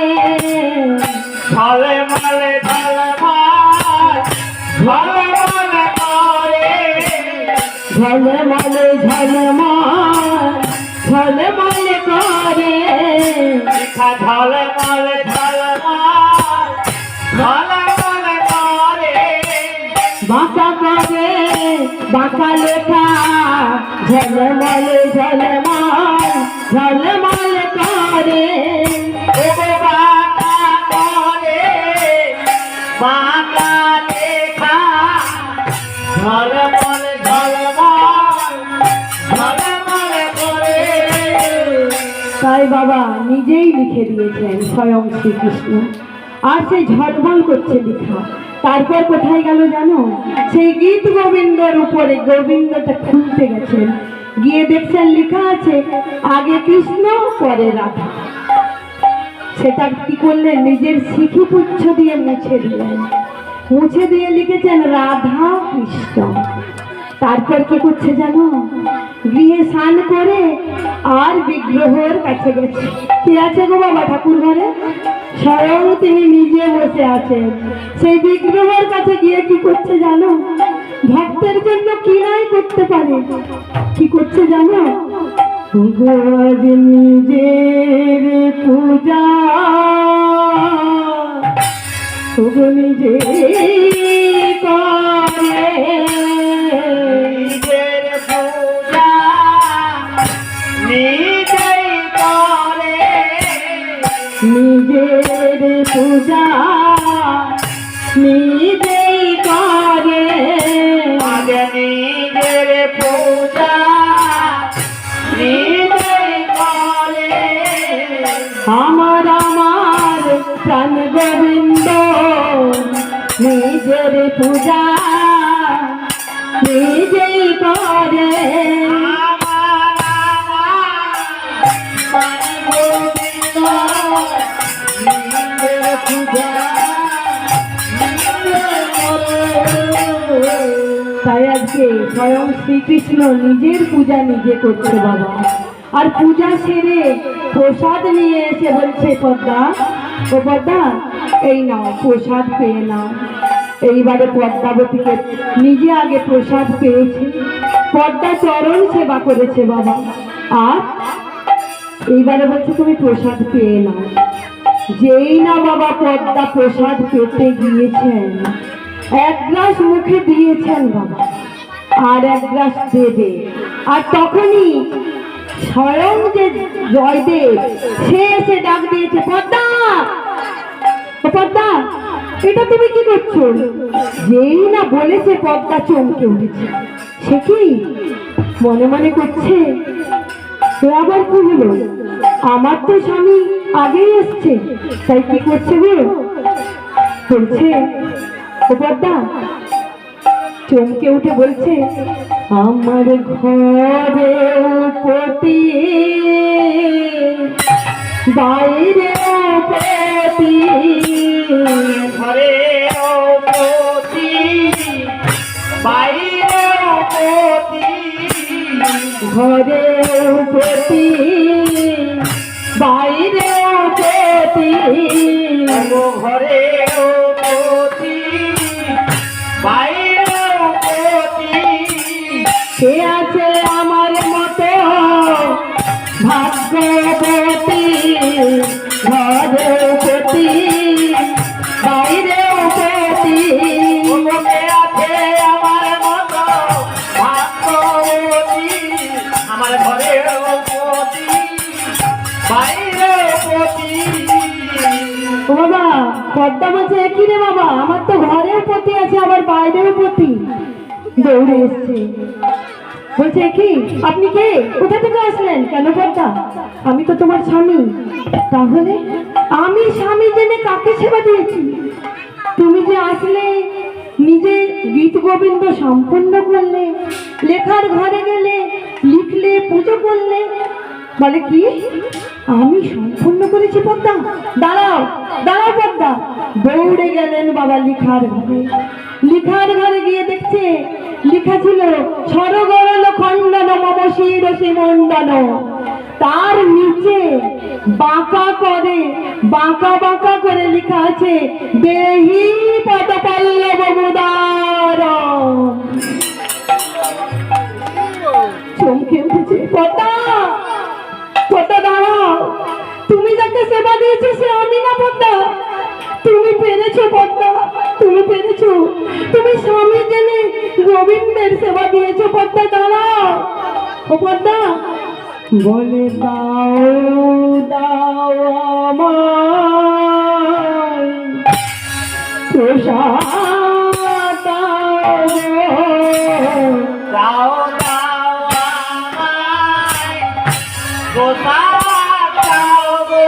ঝলমল ঝলমল ঝলমল করে, ঝলমল ঝলমল ঝলমল করে, লেখা ঝলমল ঝলমল ঝলমল করে, বাঁকা করে বাঁকা লেখা, ঝলমল ঝলমল ঝলমল করে, ও বাঁকা করে, বাঁকা লেখা, ঝলমল ঝলমল ঝলমল করে। তাই বাবা নিজেই লিখে দিয়েছেন স্বয়ং শ্রীকৃষ্ণ, আর সেই ঝলমল করছে লেখা। তারপর কোথায় গেল জানো? সেই গীত গোবিন্দর উপরে গোবিন্দটা খুলতে গেছেন, গিয়ে দেখছেন লেখা আছে আগে কৃষ্ণ পরে রাধা। সেটা কি করলেন? নিজের সিখি পুচ্ছ দিয়ে মুছে দিলেন, মুছে দিয়ে লিখেছেন রাধা কৃষ্ণ। তারপর কি করছে জানো? গৃহে স্নান করে আর বিগ্রহের কাছে গেছে। কে আছে গো বাবা ঠাকুর ঘরে? স্বয়ং তিনি নিজে বসে আছেন। সেই বিগ্রহের কাছে গিয়ে কি করছে জানো? ভক্তের জন্য কি নাই করতে পারে, কি করছে জানো? আজ নিজের পূজা, নিজে করে, নিজের পূজা নিজেই করে, নিজের পূজা নিজেই করে, আগে নিজের পূজা নিজেই করে, আমার প্রাণ গোবিন্দ নিজের পূজা নিজেই করে, তাই আজকে স্বয়ং শ্রীকৃষ্ণ নিজের পূজা নিজে করছে বাবা। আর পূজা সেরে প্রসাদ নিয়ে এসে বলছে, পদ্মা, ও পদ্মা, এই নাও প্রসাদ পেয়ে নাও। এইবারে পদ্মাবতীকে নিজে আগে প্রসাদ পেয়েছে, পদ্মা চরণ সেবা করেছে বাবা, আর এইবারে বলছে তুমি প্রসাদ পেয়ে নাও। যেই না বাবা পদ্মা প্রসাদ পেতে গিয়েছেন, এক গ্লাস মুখে দিয়েছেন বাবা, আর এক গ্লাস দেবে, আর তখনই স্বয়ং যে জয়দেব সে এসে ডাক দিয়েছে, পদ্মা, ও পদ্মা, এটা তুমি কি করছো? যেই না বলেছে পদ্মা চমকে উঠেছে। সে কি মনে মনে করছে, সে আবার কি হলো? আমার তো স্বামী আগেই এসছে, তাই কি করছে গো? বলছে ও পদ্মা, চমকে উঠে বলছে, আমার ঘরে পতি বাইরে পতি, ঘরে পতি বাইরে পতি, ঘরে পতি বাইরে পতি, ঘরে পতি বাইরে পতি, সে আছে আমার মতো ভাগ্যবতী, ঘরে পতি বাইরে পতি, লোকে আছে আমার মতো ভাগ্যবতী, আমার ঘরে পতি বাইরে পতি। ও বাবা, পদ্মা বলছে, কি রে বাবা, আমার তো ঘরেও পতি আছে আবার বাইরেও পতি। দৌড়ে এসছে, বলছে কি আপনি কে, কোথা থেকে আসলেন? কেন পদ্মা, আমি তো তোমার স্বামী। তাহলে আমি স্বামী জেনে কাকে সেবা দিয়েছি? তুমি যে আসলে, নিজে গীত গোবিন্দ সম্পূর্ণ করলে, লেখার ঘরে গেলে, লিখলে, পুজো করলে, বলে কি আমি সম্পূর্ণ করেছি পদ্মা? দাঁড়াও দাঁড়াও পদ্মা। দৌড়ে গেলেন বাবা লিখার ঘরে। লিখার ঘরে গিয়ে দেখছে লেখা ছিল সরগরল খণ্ডন মম শিরসি মণ্ডন। তার নিচে বাঁকা বাঁকা করে লেখা আছে দেহি পদ পল্লব মুদার। চমকে উঠেছে, পদ্মা পদ্মা দাঁড়াও, তুমি যাকে সেবা দিয়েছো সে আমি না পদ্মা। তুমি পেরেছো পদ্মা, তুমি পেরেছো, তুমি স্বামী জেনে গোবিন্দের সেবা দিয়েছো পদ্মা। দাঁড়াও ও পদ্মা, বলে দাও দাও আমায় প্রসাদ দাও দাও দাও আমায় প্রসাদ দাও গো,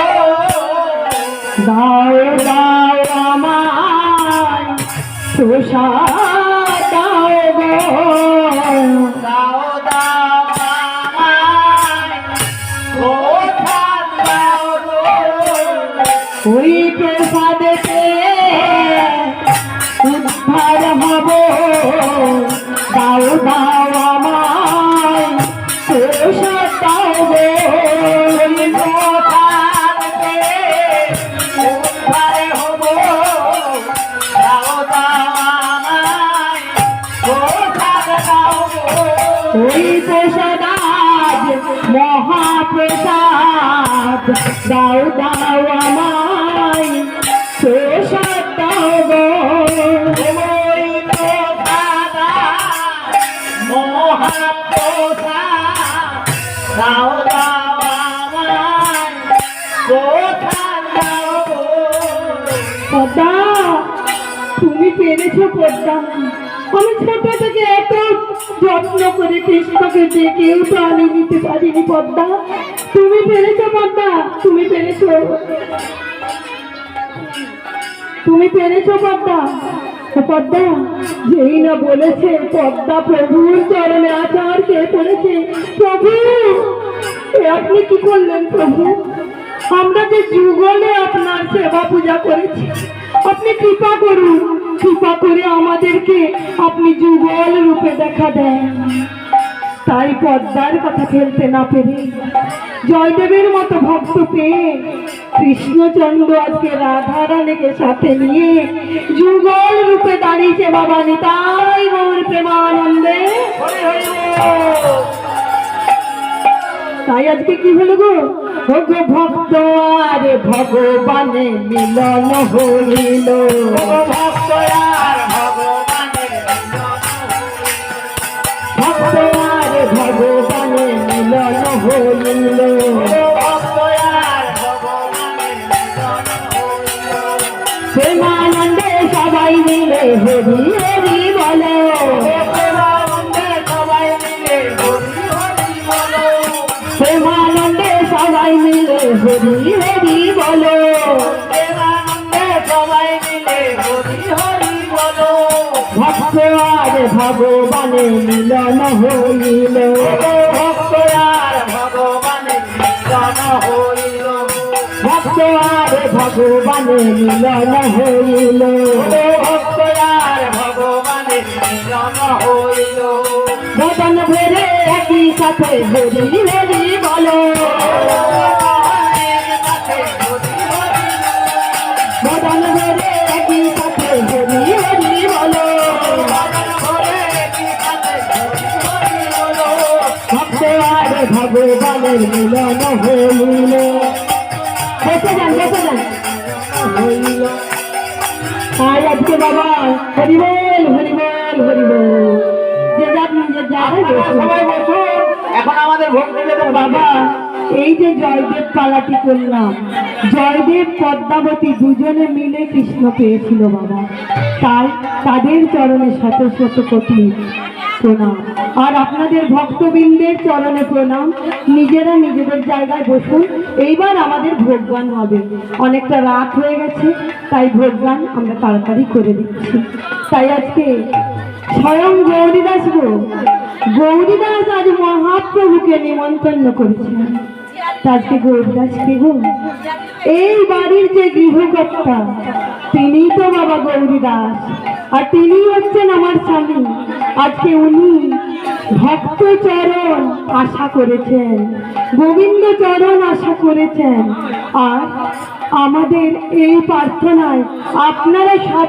দাও দাও আমায় প্রসাদ দাও গো, দাও দাও আমায় প্রসাদ দাও গো, ওই প্রসাদেতে উদ্ধার হব। দাও দাও আমায় প্রসাদ দাও গো, ওই প্রসাদ পেয়ে উদ্ধার হব। দাও দাও আমায় প্রসাদ দাও গো, ওই প্রসাদ আজ মহাপ্রসাদ। দাও দাও আমায় প্রসাদ দাও গো, ওই প্রসাদ মহাপ্রসাদ। দাও দাও আমায় প্রসাদ দাও গো, পদ্মা তুমি পেরেছো পদ্মা। আমি ছোট থেকে এত যত্ন করে কৃষ্ণকে ডেকেও তো আমি নিতে পারিনি পদ্মা। তুমি পেরেছো পদ্মা, তুমি পেরেছো, তুমি পেরেছো পদ্মা। ও পদ্মা, যেই না বলেছে পদ্মা প্রভুর চরণে আচার খেয়ে পড়েছে। প্রভু এ আপনি কি করলেন প্রভু? আমরা যে যুগলে আপনার সেবা পূজা করেছি, আপনি কৃপা করুন, কৃপা করে আমাদেরকে আপনি যুগল রূপে দেখা দেন। তাই পদ্মার কথা ফেলতে না পেরে জয়দেবের মতো ভক্ত পেয়ে কৃষ্ণচন্দ্র আজকে রাধা রানীকে সাথে নিয়ে যুগল রূপে দাঁড়িয়েছে বাবা নিতাই গৌর প্রেমানন্দে। হরি হরি বল। তাই আজকে কি হলো গো? ও গো ভক্ত আর ভগবানে মিলন হইল, ভক্ত আর ভগবানের মিলন হইল। ভক্ত আর ভগবানে মিলন হইল। ভক্ত আর ভগবানের মিলন হইল। প্রেমানন্দে সবাই মিলে হরি হরি বলো, প্রেমানন্দে সবাই মিলে হরি হরি বলো। প্রেমানন্দে সবাই সবাই মিলে হরি হরি বলো, প্রেমানন্দে সবাই মিলে হরি হরি বলো। ভক্ত আর ভগবানের মিলন হইল, ভক্ত আর ভগবানের মিলন হইল, ভক্ত আর ভগবানের মিলন হইল, ভক্ত আর ভগবানের মিলন হইল। বদন ভরে একই সাথে হরি হরি বলো, বদন ভরে একই সাথে হরি হরি বলো, ভক্ত আর ভগবানের মিলন হইল। বসে যান বসে যান হইল। আর আজকে বাবা হরিবল হরিবল হরিবল, যে যাক নিজের জায়গায় সবাই বসুন। বসুন, এখন আমাদের ভোগ নিবেদন বাবা এই যে জয়দেব পালাটি করলাম, জয়দেব পদ্মাবতী দুজনে মিলে কৃষ্ণ পেয়েছিল বাবা, তাই তাদের চরণে শত শত কোটি প্রণাম। আর আপনাদের ভক্তবৃন্দের চরণে প্রণাম। নিজেরা নিজেদের জায়গায় বসুন, এইবার আমাদের ভোগগান হবে। অনেকটা রাত হয়ে গেছে, তাই ভোগগান আমরা তাড়াতাড়ি করে দিচ্ছি। তাই আজকে স্বয়ং গৌরীদাস গো, গৌরীদাস আজ মহাপ্রভুকে নিমন্ত্রণ করেছেন। আজকে গৌরীদাস কে গো? এই বাড়ির যে গৃহকর্তা তিনি তো বাবা গৌরীদাস, আর তিনি হচ্ছেন আমার স্বামী। আজকে উনি ভক্ত চরণ আশা করেছেন, গোবিন্দ চরণ আশা করেছেন, আর আমাদের এই প্রার্থনায় আপনারা সব